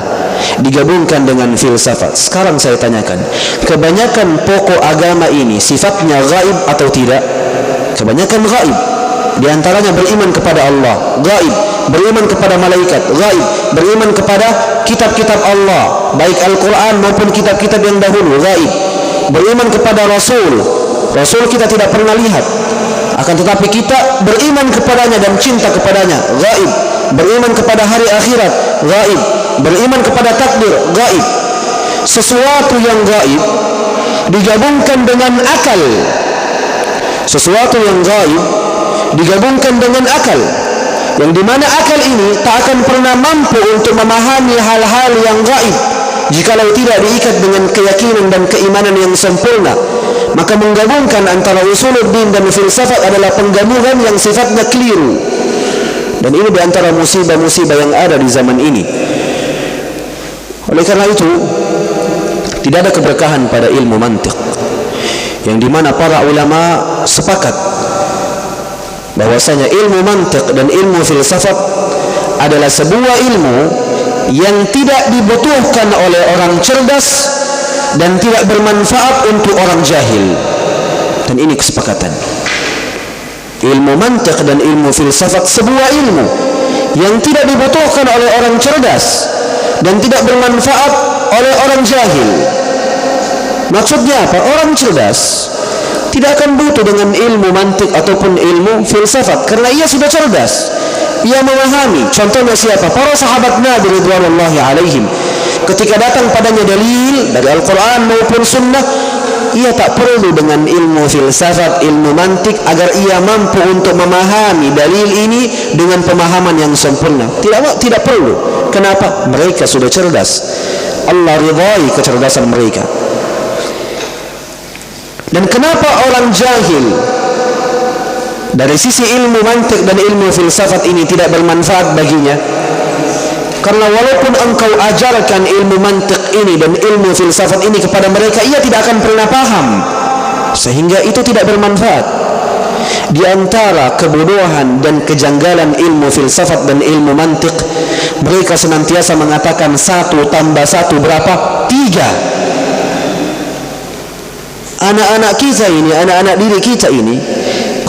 digabungkan dengan filsafat. Sekarang saya tanyakan, kebanyakan pokok agama ini sifatnya gaib atau tidak? Kebanyakan gaib. Di antaranya beriman kepada Allah, gaib. Beriman kepada malaikat, gaib. Beriman kepada kitab-kitab Allah, baik Al-Quran maupun kitab-kitab yang dahulu, gaib. Beriman kepada Rasul kita tidak pernah lihat, akan tetapi kita beriman kepadanya dan cinta kepadanya, gaib. Beriman kepada hari akhirat, gaib. Beriman kepada takdir, gaib. Sesuatu yang gaib digabungkan dengan akal. Sesuatu yang gaib digabungkan dengan akal, yang dimana akal ini tak akan pernah mampu untuk memahami hal-hal yang gaib jikalau tidak diikat dengan keyakinan dan keimanan yang sempurna. Maka menggabungkan antara usuluddin dan filsafat adalah penggabungan yang sifatnya keliru, dan ini diantara musibah-musibah yang ada di zaman ini. Oleh karena itu, tidak ada keberkahan pada ilmu mantiq, yang dimana para ulama sepakat bahwasanya ilmu mantiq dan ilmu filsafat adalah sebuah ilmu yang tidak dibutuhkan oleh orang cerdas dan tidak bermanfaat untuk orang jahil. Dan ini kesepakatan. Ilmu mantiq dan ilmu filsafat sebuah ilmu yang tidak dibutuhkan oleh orang cerdas dan tidak bermanfaat oleh orang jahil. Maksudnya apa? Orang cerdas tidak akan butuh dengan ilmu mantiq ataupun ilmu filsafat, karena ia sudah cerdas. ia memahami. Contohnya siapa? Para sahabat Nabi ridwanullahi alaihim. Ketika datang padanya dalil dari Al-Quran maupun Sunnah, ia tak perlu dengan ilmu filsafat, ilmu mantik agar ia mampu untuk memahami dalil ini dengan pemahaman yang sempurna. Tidak perlu. Kenapa? Mereka sudah cerdas. Allah ridhai kecerdasan mereka. Dan kenapa orang jahil dari sisi ilmu mantik dan ilmu filsafat ini tidak bermanfaat baginya? Karena walaupun engkau ajarkan ilmu mantik ini dan ilmu filsafat ini kepada mereka, ia tidak akan pernah paham, sehingga itu tidak bermanfaat. Di antara kebodohan dan kejanggalan ilmu filsafat dan ilmu mantik, mereka senantiasa mengatakan 1 tambah 1 berapa? 3. Anak-anak kita ini, anak-anak didik kita ini,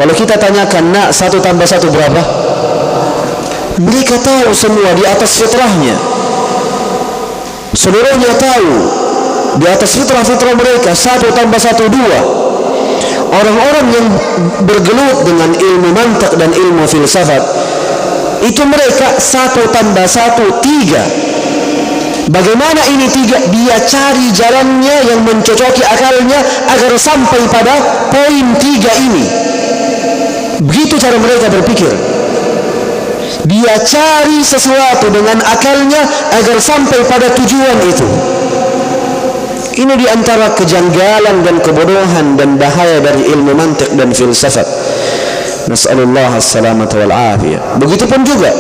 kalau kita tanyakan, nak 1 tambah 1 berapa? Mereka tahu semua di atas fitrahnya. Seluruhnya tahu di atas fitrah mereka 1 tambah 1 2. Orang-orang yang bergelut dengan ilmu mantik dan ilmu filsafat, itu mereka 1 tambah 1 3. Bagaimana ini 3? Dia cari jalannya yang mencocoki akalnya agar sampai pada poin 3 ini. Begitu cara mereka berpikir. Dia cari sesuatu dengan akalnya agar sampai pada tujuan itu. Ini diantara kejanggalan dan kebodohan dan bahaya dari ilmu mantik dan filsafat. Nas'alullah as-salamata wal afiyah. Begitupun juga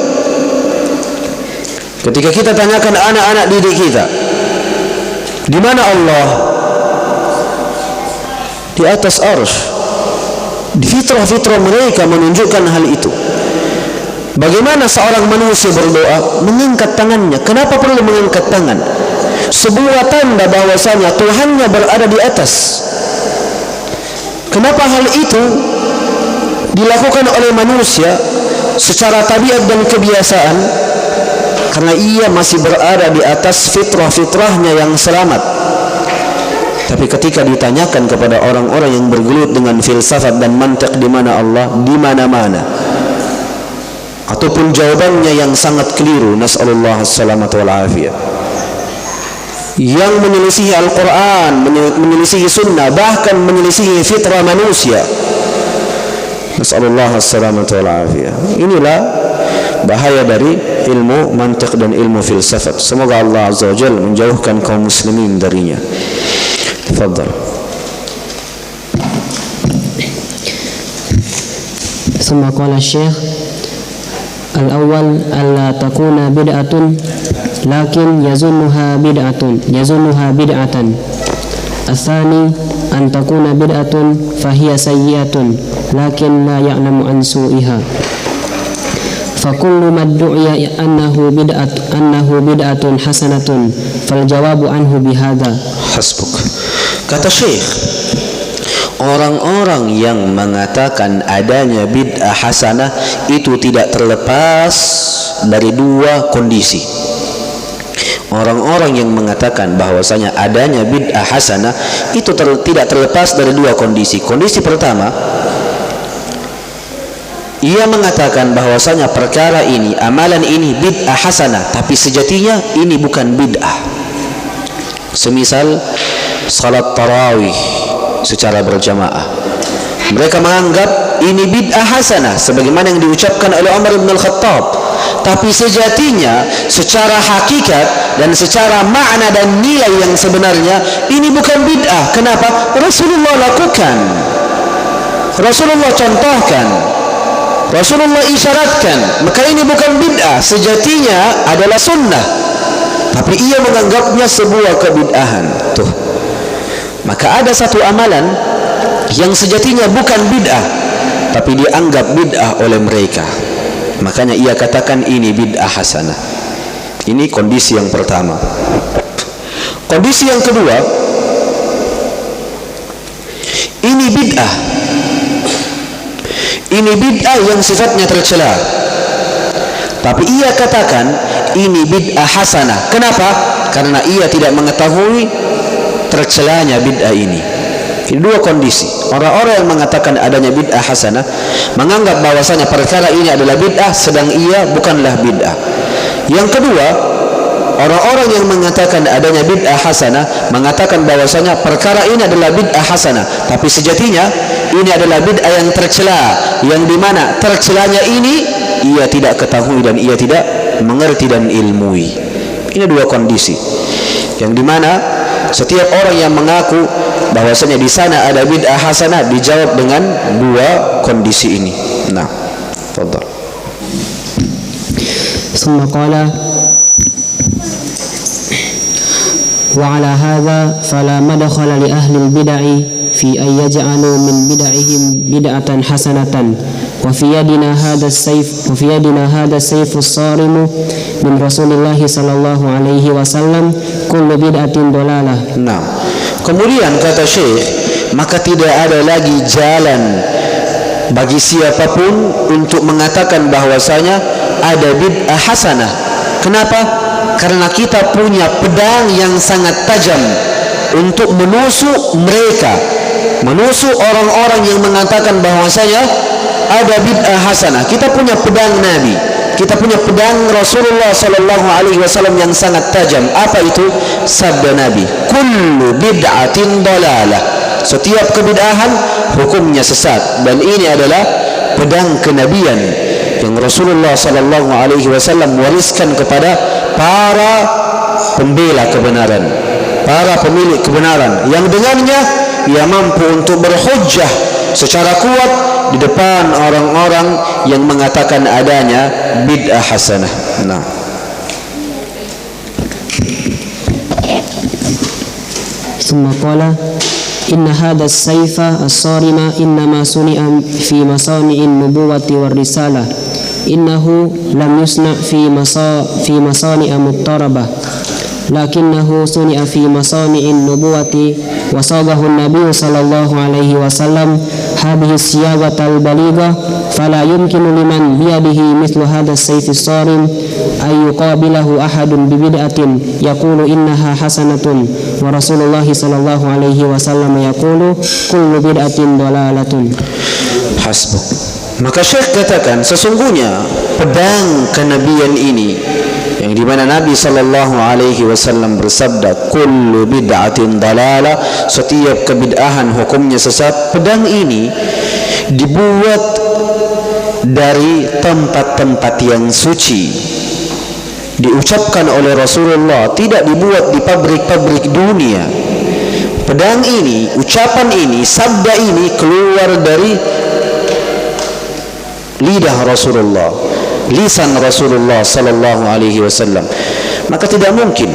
ketika kita tanyakan anak-anak didik kita, di mana Allah? Di atas arsy. Di fitrah-fitrah mereka menunjukkan hal itu. Bagaimana seorang manusia berdoa? Mengangkat tangannya. Kenapa perlu mengangkat tangan? Sebuah tanda bahwasanya Tuhannya berada di atas. Kenapa hal itu dilakukan oleh manusia secara tabiat dan kebiasaan? Karena ia masih berada di atas fitrah-fitrahnya yang selamat. Tapi ketika ditanyakan kepada orang-orang yang bergelut dengan filsafat dan mantik, di mana Allah? Di mana-mana. Ataupun jawabannya yang sangat keliru, nas'alullah as-salamata wal afiyah, yang menyelisihi Al-Quran, menyelisihi Sunnah, bahkan menyelisihi fitrah manusia. Nas'alullah as-salamata wal afiyah. Inilah bahaya dari ilmu mantik dan ilmu filsafat. Semoga Allah Azza wa Jalla menjauhkan kaum muslimin darinya. Tafadhal.
Summa qala Syekh, al-awwal alla takuna bid'atun lakin yazunnuha bid'atan. Al-thani an takuna bid'atun fahiya sayyi'atun lakin la ya'lamu an su'iha. Fa kullu maddu'iya annahu bid'atun hasanatun fal jawabu anhu bihadza.
Hasbuk. Kata Syekh, orang-orang yang mengatakan adanya bid'ah hasanah itu tidak terlepas dari 2 kondisi. Orang-orang yang mengatakan bahwasanya adanya bid'ah hasanah itu tidak terlepas dari 2 kondisi. Kondisi pertama, ia mengatakan bahwasanya perkara ini, amalan ini bid'ah hasanah, tapi sejatinya ini bukan bid'ah. Semisal salat tarawih secara berjamaah, mereka menganggap ini bid'ah hasanah sebagaimana yang diucapkan oleh Umar bin Al-Khattab, tapi sejatinya secara hakikat dan secara makna dan nilai yang sebenarnya ini bukan bid'ah. Kenapa? Rasulullah lakukan, Rasulullah contohkan, Rasulullah isyaratkan, maka ini bukan bid'ah, sejatinya adalah sunnah, tapi ia menganggapnya sebuah kebid'ahan. Tuh, maka ada satu amalan yang sejatinya bukan bid'ah, tapi dianggap bid'ah oleh mereka, makanya ia katakan ini bid'ah hasanah. Ini kondisi yang pertama. Kondisi yang kedua, ini bid'ah, ini bid'ah yang sifatnya tercela, tapi ia katakan ini bid'ah hasanah. Kenapa? Karena ia tidak mengetahui tercelanya bid'ah ini. Ini dua kondisi. Orang-orang yang mengatakan adanya bid'ah hasanah menganggap bahwasanya perkara ini adalah bid'ah sedang ia bukanlah bid'ah. Yang kedua, orang-orang yang mengatakan adanya bid'ah hasanah mengatakan bahwasanya perkara ini adalah bid'ah hasanah, tapi sejatinya ini adalah bid'ah yang tercela, yang dimana tercelanya ini ia tidak ketahui dan ia tidak mengerti dan ilmui. Ini dua kondisi yang dimana setiap orang yang mengaku bahwasanya di sana ada bid'ah hasanah dijawab dengan dua kondisi ini. Nah, tafadhal.
Summa qala wa ala hadha fala madkhala li ahli al-bid'ah fi an yaj'alu min bid'ahim bid'atan hasanatan wa fi yadina hadha as-sayf as-sarim min Rasulillah sallallahu alaihi wasallam kullu bid'atin dalalah.
Nah, kemudian kata Syekh, maka tidak ada lagi jalan bagi siapapun untuk mengatakan bahwasanya ada bid'ah hasanah. Kenapa? Karena kita punya pedang yang sangat tajam untuk menusuk mereka, menusuk orang-orang yang mengatakan bahwasanya ada bid'ah hasanah. Kita punya pedang Nabi, kita punya pedang Rasulullah sallallahu alaihi wasallam yang sangat tajam. Apa itu? Sabda Nabi, kullu bid'atin dalalah. Setiap kebid'ahan hukumnya sesat, dan ini adalah pedang kenabian yang Rasulullah sallallahu alaihi wasallam wariskan kepada para pembela kebenaran, para pemilik kebenaran, yang dengannya ia mampu untuk berhujjah secara kuat di depan orang-orang yang mengatakan adanya bid'ah hasanah. Nah,
summa qala inna hadha as-sayfa as-sarima innama suni'a fi masani'in nubuwati war risalah innahu lam yusna fi masani'a muttarabah lakinnahu suni'a fi masani'in nubuwati wa sagahu an-nabiy sallallahu alaihi wasallam hadhihi as-siyaghatal baligha fala yumkinu liman biyadihi mithlu hadha as-sayf as-sarim ay yuqabilahu ahadun bi bid'atin yaqulu innaha hasanatun wa Rasulullah sallallahu alaihi wasallam yaqulu kullu bid'atin dalalatun.
Hasbuk. Maka Syekh katakan, sesungguhnya pedang kenabian ini yang dimana Nabi sallallahu alaihi wasallam bersabda kullu bid'atin dalalah, setiap kebid'ahan hukumnya sesat. Pedang ini dibuat dari tempat-tempat yang suci, diucapkan oleh Rasulullah, tidak dibuat di pabrik-pabrik dunia. Pedang ini, ucapan ini, sabda ini keluar dari lidah Rasulullah, lisan Rasulullah sallallahu alaihi wasallam. Maka tidak mungkin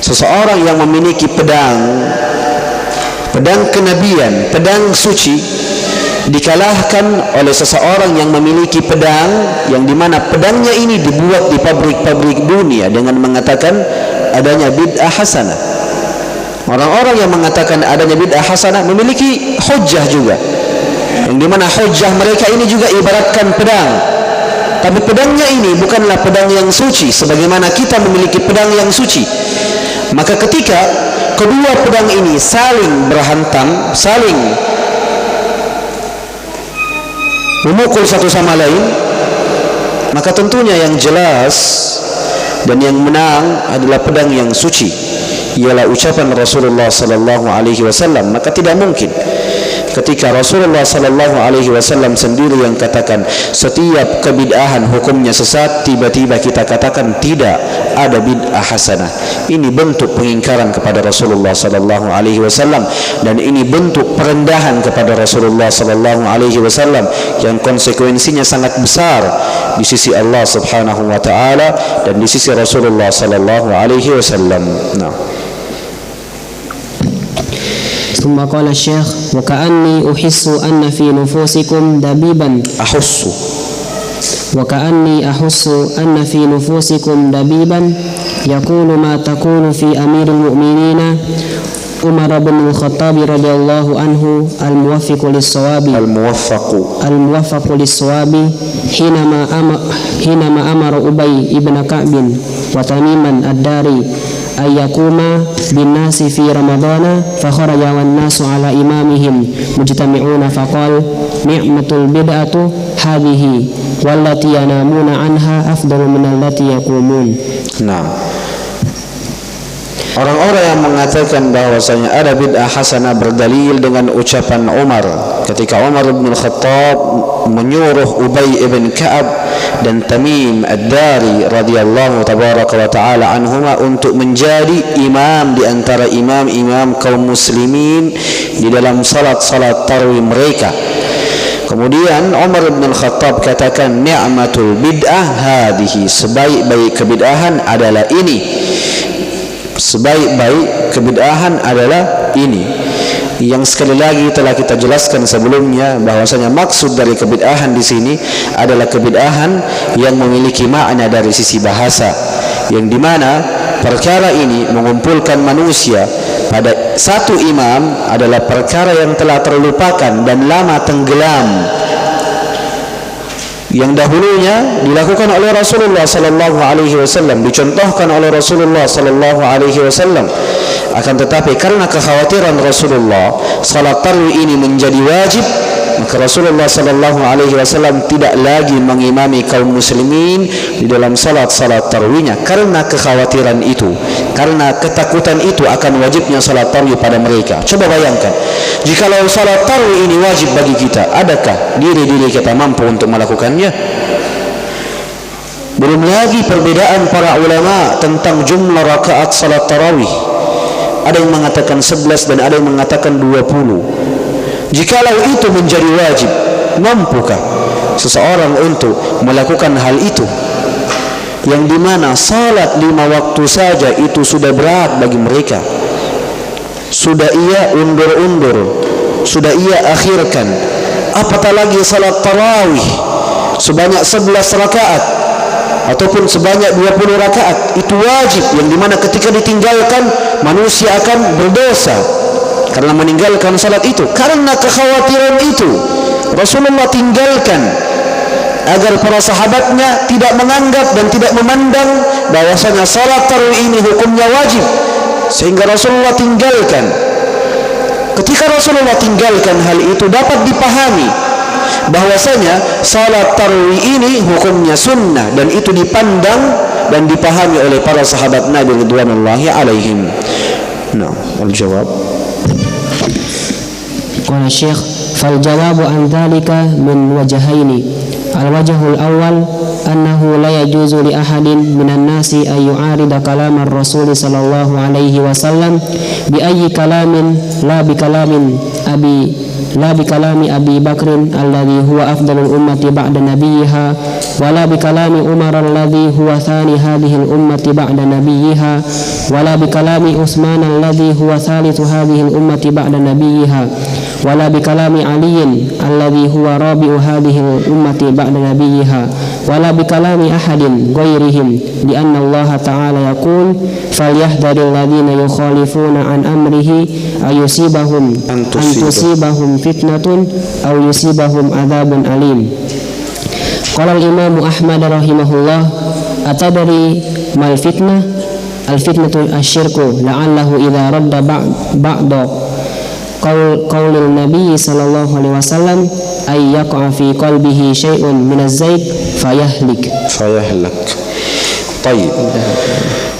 seseorang yang memiliki pedang kenabian, pedang suci, dikalahkan oleh seseorang yang memiliki pedang yang dimana pedangnya ini dibuat di pabrik-pabrik dunia dengan mengatakan adanya bid'ah hasanah. Orang-orang yang mengatakan adanya bid'ah hasanah memiliki hujjah juga, yang dimana hujjah mereka ini juga ibaratkan pedang, tapi pedangnya ini bukanlah pedang yang suci sebagaimana kita memiliki pedang yang suci. Maka ketika kedua pedang ini saling berhantam, saling memukul satu sama lain, maka tentunya yang jelas dan yang menang adalah pedang yang suci, ialah ucapan Rasulullah sallallahu alaihi wasallam. Maka tidak mungkin ketika Rasulullah sallallahu alaihi wasallam sendiri yang katakan setiap kebid'ahan hukumnya sesat, tiba-tiba kita katakan tidak ada bid'ah hasanah. Ini bentuk pengingkaran kepada Rasulullah sallallahu alaihi wasallam, dan ini bentuk perendahan kepada Rasulullah sallallahu alaihi wasallam yang konsekuensinya sangat besar di sisi Allah Subhanahu wa taala dan di sisi Rasulullah sallallahu alaihi wasallam. Nah,
ثم قال الشيخ وكأني أحس أن في نفوسكم دبيبا وكأني أحس أن في نفوسكم دبيبا يقول ما تقول في أمير المؤمنين عمر بن الخطاب رضي الله عنه الموفق للصواب حينما أمر أبي بن كعب وتميما الداري ayyakuma bin nasi fi ramadana fa kharaja wan nasu ala imamihim mujtami'una faqal ni'matul bid'atu hadhihi wallati yanamuna anha afdalu min allati yaqumun.
Nah, orang-orang yang mengatakan bahwasanya ada bid'ah hasanah berdalil dengan ucapan Umar ketika Umar bin Khattab menyuruh Ubay ibn Ka'ab dan Tamim ad-Dari radhiyallahu tabaraka wa taala anhuma untuk menjadi imam di antara imam-imam kaum muslimin di dalam salat-salat tarawih mereka. Kemudian Umar bin Khattab katakan ni'matul bid'ah hadhihi, sebaik-baik kebid'ahan adalah ini. Sebaik-baik kebid'ahan adalah ini. Yang sekali lagi telah kita jelaskan sebelumnya bahwasanya maksud dari kebid'ahan di sini adalah kebid'ahan yang memiliki makna dari sisi bahasa, yang dimana perkara ini mengumpulkan manusia pada satu imam adalah perkara yang telah terlupakan dan lama tenggelam, yang dahulunya dilakukan oleh Rasulullah sallallahu alaihi wasallam, dicontohkan oleh Rasulullah sallallahu alaihi wasallam. Akan tetapi karena kekhawatiran Rasulullah salat tarawih ini menjadi wajib, maka Rasulullah sallallahu alaihi wasallam tidak lagi mengimami kaum muslimin di dalam salat-salat tarawihnya karena kekhawatiran itu, karena ketakutan itu akan wajibnya salat tarawih pada mereka. Coba bayangkan, jikalau salat tarawih ini wajib bagi kita, adakah diri-diri kita mampu untuk melakukannya? Belum lagi perbedaan para ulama tentang jumlah rakaat salat tarawih. Ada yang mengatakan 11 dan ada yang mengatakan 20. Jikalau itu menjadi wajib, mampukah seseorang untuk melakukan hal itu? Yang dimana salat 5 waktu saja itu sudah berat bagi mereka, sudah ia undur-undur, sudah ia akhirkan, apatah lagi salat tarawih sebanyak 11 rakaat ataupun sebanyak 20 rakaat. Itu wajib, yang dimana ketika ditinggalkan manusia akan berdosa karena meninggalkan salat itu. Karena kekhawatiran itu Rasulullah tinggalkan agar para sahabatnya tidak menganggap dan tidak memandang bahwasanya salat tarawih ini hukumnya wajib, sehingga Rasulullah tinggalkan. Ketika Rasulullah tinggalkan hal itu, dapat dipahami bahwasanya salat tarawih ini hukumnya sunnah, dan itu dipandang dan dipahami oleh para sahabat Nabi radhiyallahu alaihim. Nah, al-jawab.
Qala Syekh, fal jawabu an dzalika min wajhaini. Al-wajhul awwal annahu la yajuzu li ahadin minan nasi ay yu'arida kalam ar-rasul sallallahu alaihi wasallam bi ayyi kalamin la bi kalami Abi Bakrin alladhi huwa afdalul ummati ba'da nabiyha wa la bi kalami Umar alladhi huwa thani hadhihi al-ummati ba'da nabiyha wa la bi kalami Utsman alladhi huwa thalithu hadhihi al-ummati ba'da nabiyha wa la bi kalami Ali alladhi huwa rabi'u hadhihi al-ummati ba'da nabiyha wa la bi kalami ahadin ghairihim li anna Allah ta'ala yaqul falyahdharil ladzina yukhalifuna an amrihi ayusibahum an tusibahum fitnatun aw yusibahum adzabun alim. Qala al-Imam Ahmad rahimahullah, atadri mal fitnah? Al-fitnatu asyirku la'allahu idza radda ba'da qaulil nabi sallallahu alaihi wasallam ay yaqa fi qalbihi syai'un min az-zayd fayahlak.
Baik.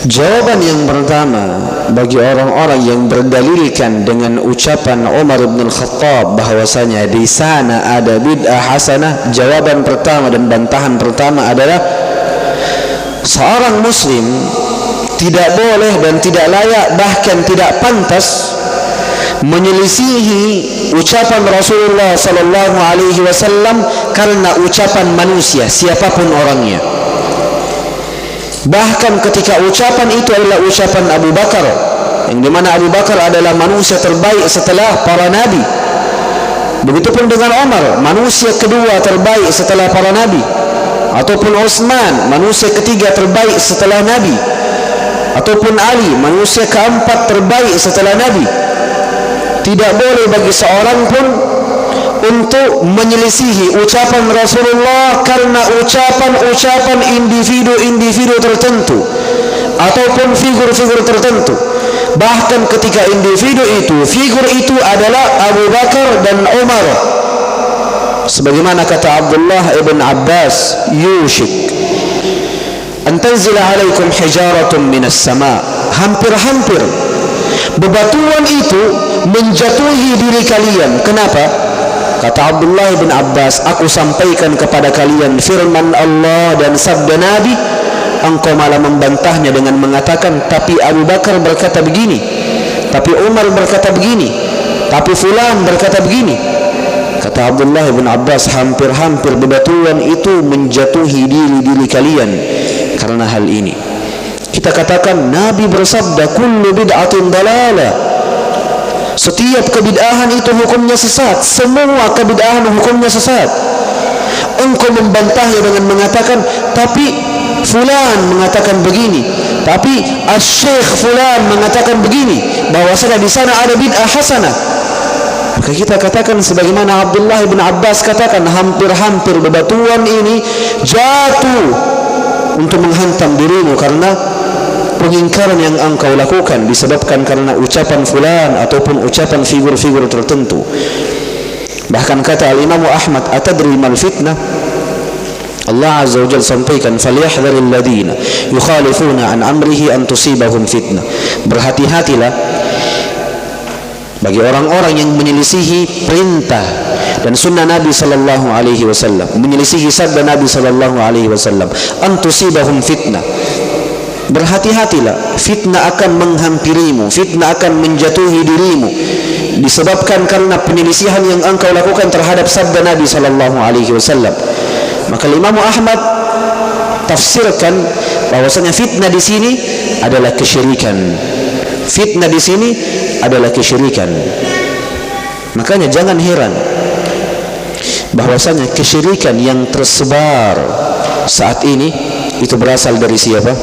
Jawaban yang pertama bagi orang-orang yang berdalilkan dengan ucapan Umar bin Khattab bahwasanya di sana ada bid'ah hasanah, jawaban pertama dan bantahan pertama adalah seorang muslim tidak boleh dan tidak layak, bahkan tidak pantas menyelisihi ucapan Rasulullah sallallahu alaihi wasallam karena ucapan manusia siapapun orangnya. Bahkan ketika ucapan itu adalah ucapan Abu Bakar, yang dimana Abu Bakar adalah manusia terbaik setelah para nabi. Begitupun dengan Umar, manusia kedua terbaik setelah para nabi. Ataupun Utsman, manusia ketiga terbaik setelah nabi. Ataupun Ali, manusia keempat terbaik setelah nabi. Tidak boleh bagi seorang pun untuk menyelisihi ucapan Rasulullah karena ucapan-ucapan individu-individu tertentu ataupun figur-figur tertentu. Bahkan ketika individu itu, figur itu adalah Abu Bakar dan Umar. Sebagaimana kata Abdullah ibn Abbas, yushik an tanzila alaikum hijaratun minas sama. Hampir-hampir bebatuan itu menjatuhi diri kalian. Kenapa? Kata Abdullah bin Abbas, aku sampaikan kepada kalian firman Allah dan sabda Nabi, engkau malah membantahnya dengan mengatakan, tapi Abu Bakar berkata begini, tapi Umar berkata begini, tapi fulan berkata begini. Kata Abdullah bin Abbas, hampir-hampir bebatuan itu menjatuhi diri kalian karena hal ini. Kita katakan Nabi bersabda, kullu bid'atin dalalah. Setiap kebid'ahan itu hukumnya sesat. Semua kebid'ahan hukumnya sesat. Engkau membantahnya dengan mengatakan, tapi fulan mengatakan begini, tapi asy-syekh fulan mengatakan begini, bahwasanya di sana ada bid'ah hasanah. Maka kita katakan sebagaimana Abdullah bin Abbas katakan, hampir-hampir bebatuan ini jatuh untuk menghantam dirimu karena pengingkaran yang engkau lakukan disebabkan karena ucapan fulan ataupun ucapan figur-figur tertentu. Bahkan kata Al-Imam Ahmad, atadri mal fitnah? Allah Azza wa Jalla sampaikan, falyahdharil ladina yukhalifuna an amrihi an tusibahum fitnah. Berhati-hatilah bagi orang-orang yang menyelisihi perintah dan sunnah Nabi sallallahu alaihi wasallam, menyelisihi sabda Nabi sallallahu alaihi wasallam, an tusibahum fitnah. Berhati-hatilah, fitnah akan menghampirimu, fitnah akan menjatuhi dirimu disebabkan karena penyelisihan yang engkau lakukan terhadap sabda Nabi sallallahu alaihi wasallam. Maka Imam Ahmad tafsirkan bahwasanya fitnah di sini adalah kesyirikan. Fitnah di sini adalah kesyirikan. Makanya jangan heran bahwasanya kesyirikan yang tersebar saat ini itu berasal dari siapa?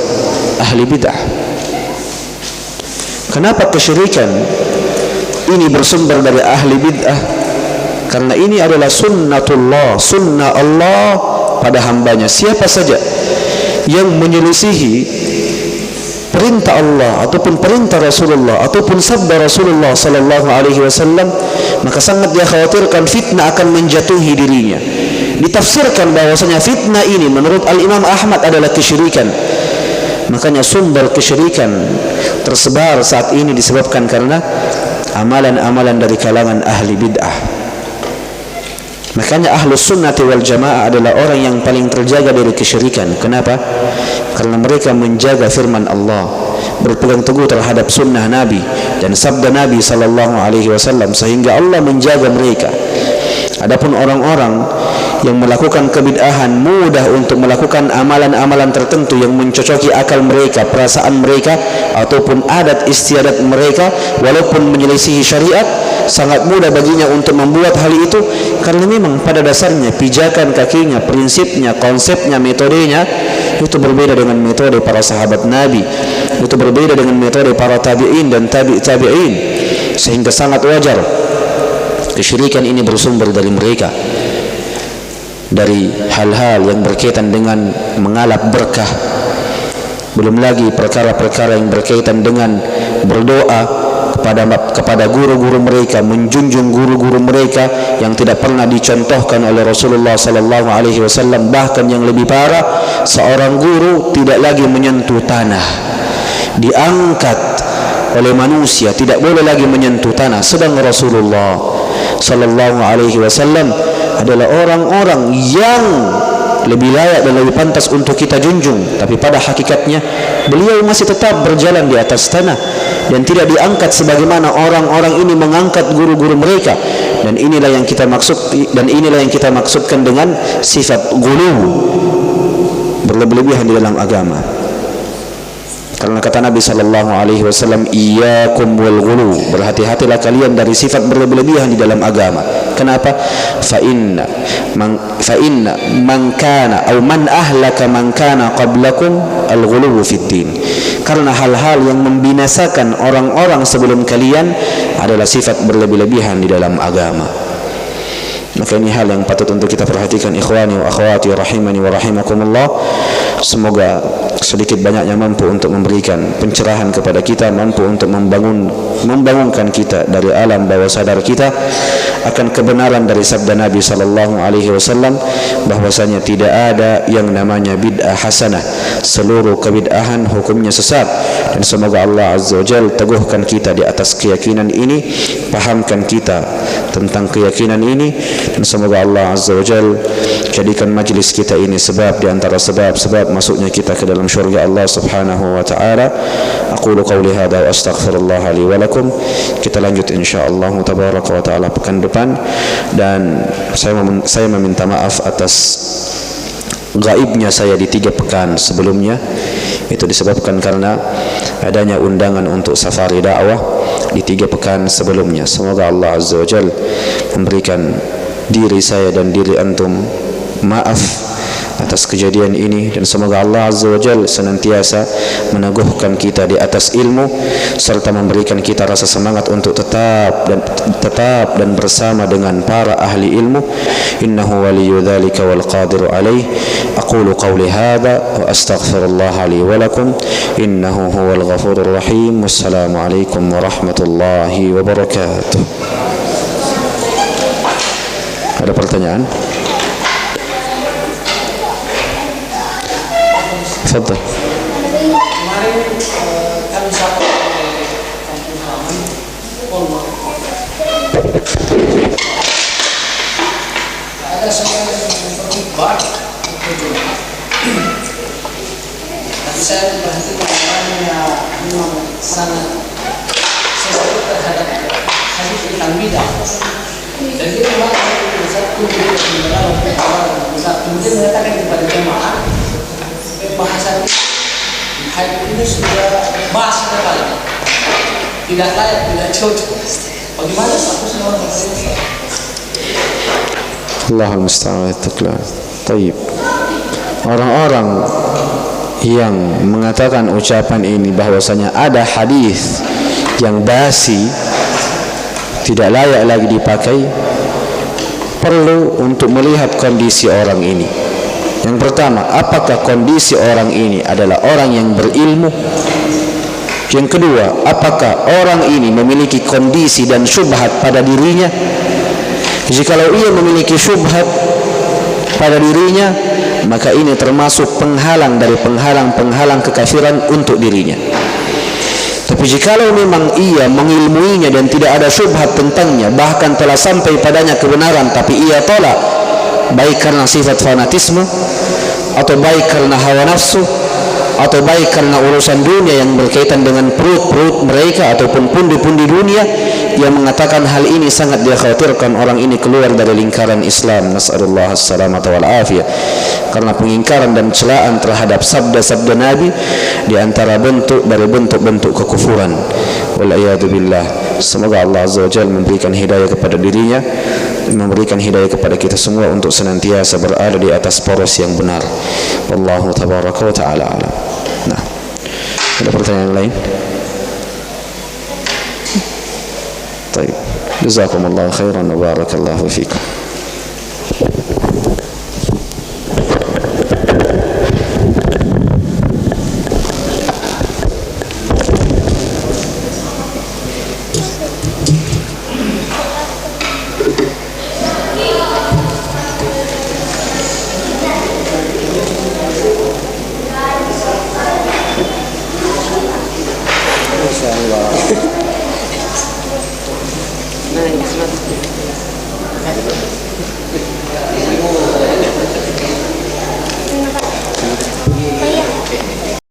Ahli bid'ah. Kenapa kesyirikan ini bersumber dari ahli bid'ah? Karena ini adalah sunnatullah, sunnah Allah pada hambanya. Siapa saja yang menyelisihi perintah Allah ataupun perintah Rasulullah ataupun sabda Rasulullah sallallahu alaihi wasallam, maka sangat dia khawatirkan fitnah akan menjatuhi dirinya. Ditafsirkan bahwasanya fitnah ini menurut Al-Imam Ahmad adalah kesyirikan. Makanya sumber kesyirikan tersebar saat ini disebabkan karena amalan-amalan dari kalangan ahli bid'ah. Makanya ahlus sunnati wal jamaah adalah orang yang paling terjaga dari kesyirikan. Kenapa? Karena mereka menjaga firman Allah, berpegang teguh terhadap sunnah Nabi dan sabda Nabi sallallahu alaihi wasallam, sehingga Allah menjaga mereka. Adapun orang-orang yang melakukan kebid'ahan mudah untuk melakukan amalan-amalan tertentu yang mencocoki akal mereka, perasaan mereka ataupun adat istiadat mereka, walaupun menyelisihi syariat, sangat mudah baginya untuk membuat hal itu karena memang pada dasarnya pijakan kakinya, prinsipnya, konsepnya, metodenya itu berbeda dengan metode para sahabat Nabi, itu berbeda dengan metode para tabi'in dan tabi'in, sehingga sangat wajar kesyirikan ini bersumber dari mereka, dari hal-hal yang berkaitan dengan mengalap berkah, belum lagi perkara-perkara yang berkaitan dengan berdoa kepada guru-guru mereka, menjunjung guru-guru mereka yang tidak pernah dicontohkan oleh Rasulullah sallallahu alaihi wasallam. Bahkan yang lebih parah, seorang guru tidak lagi menyentuh tanah, diangkat oleh manusia, tidak boleh lagi menyentuh tanah. Sedang Rasulullah sallallahu alaihi wasallam adalah orang-orang yang lebih layak dan lebih pantas untuk kita junjung, tapi pada hakikatnya beliau masih tetap berjalan di atas tanah dan tidak diangkat sebagaimana orang-orang ini mengangkat guru-guru mereka. Dan inilah yang kita maksudkan dengan sifat ghulu, berlebihan di dalam agama. Karena kata Nabi sallallahu alaihi wasallam, iyyakum wal ghulu, berhati-hatilah kalian dari sifat berlebihan di dalam agama. Kenapa? Fa inna man kana aw man ahlaka man kana qablakum al ghulu fid din. Karena hal-hal yang membinasakan orang-orang sebelum kalian adalah sifat berlebihan di dalam agama. Maka ini hal yang patut untuk kita perhatikan, ikhwani wa akhwati rahimani wa rahimakumullah. Semoga sedikit banyaknya mampu untuk memberikan pencerahan kepada kita, mampu untuk membangunkan kita dari alam bawah sadar kita akan kebenaran dari sabda Nabi sallallahu alaihi wasallam bahwasanya tidak ada yang namanya bid'ah hasanah. Seluruh kebid'ahan hukumnya sesat. Dan semoga Allah azza wajalla teguhkan kita di atas keyakinan ini, pahamkan kita tentang keyakinan ini, dan semoga Allah azza wajalla jadikan majlis kita ini sebab di antara sebab-sebab masuknya kita ke dalam syurga Allah subhanahu wa ta'ala. Aqulu qawli hadha wa astaghfirullah li wa lakum. Kita lanjut insyaallah tabaraka wa ta'ala pekan depan, dan saya meminta maaf atas gaibnya saya di 3 pekan sebelumnya. Itu disebabkan karena adanya undangan untuk safari dakwah di 3 pekan sebelumnya. Semoga Allah azza wa jalla memberikan diri saya dan diri antum maaf atas kejadian ini, dan semoga Allah azza wa jalla senantiasa meneguhkan kita di atas ilmu serta memberikan kita rasa semangat untuk tetap dan bersama dengan para ahli ilmu. Innahu waliyyu dzalika wal qadiru alaih. Aqulu qawli hadza wa astaghfirullah li wa lakum innahu huwal ghafurur rahim. Wassalamu alaikum warahmatullahi wabarakatuh. Ada pertanyaan? Tafadhal.
Kemarin kami sampai kampung halaman Polma. Ada seorang yang berkhutbah dan saya memperhatikan orangnya memang sangat sensitif terhadap hadis tentang bidah. Dan dia memang satu kemudian mengatakan kepada jemaah bahasan hadis ini sudah basi sekali, tidak layak, tidak cocok. Bagaimana statusnya orang seperti ini?
Allahul musta'an. Tayyib. Orang-orang yang mengatakan ucapan ini bahwasanya ada hadis yang basi, tidak layak lagi dipakai, perlu untuk melihat kondisi orang ini. Yang pertama, apakah kondisi orang ini adalah orang yang berilmu? Yang kedua, apakah orang ini memiliki kondisi dan syubhat pada dirinya? Jikalau ia memiliki syubhat pada dirinya, maka ini termasuk penghalang dari penghalang kekafiran untuk dirinya. Tapi jikalau memang ia mengilmuinya dan tidak ada syubhat tentangnya, bahkan telah sampai padanya kebenaran, tapi ia tolak, baik karena sifat fanatisme, atau baik karena hawa nafsu, atau baik karena urusan dunia yang berkaitan dengan perut-perut mereka ataupun pundi-pundi dunia, yang mengatakan hal ini sangat dikhawatirkan orang ini keluar dari lingkaran Islam. Nas'alullah as-salamata wal afiyah. Karena pengingkaran dan celaan terhadap sabda-sabda Nabi di antara bentuk-bentuk kekufuran. Wal-iyadu billah. Semoga Allah azza wa jalla memberikan hidayah kepada dirinya, memberikan hidayah kepada kita semua untuk senantiasa berada di atas poros yang benar. Wallahu tabaraka wa ta'ala alam. Nah, ada pertanyaan lain? Baik, jazakumullahu khairan wa barakallahu fikum.
Nah,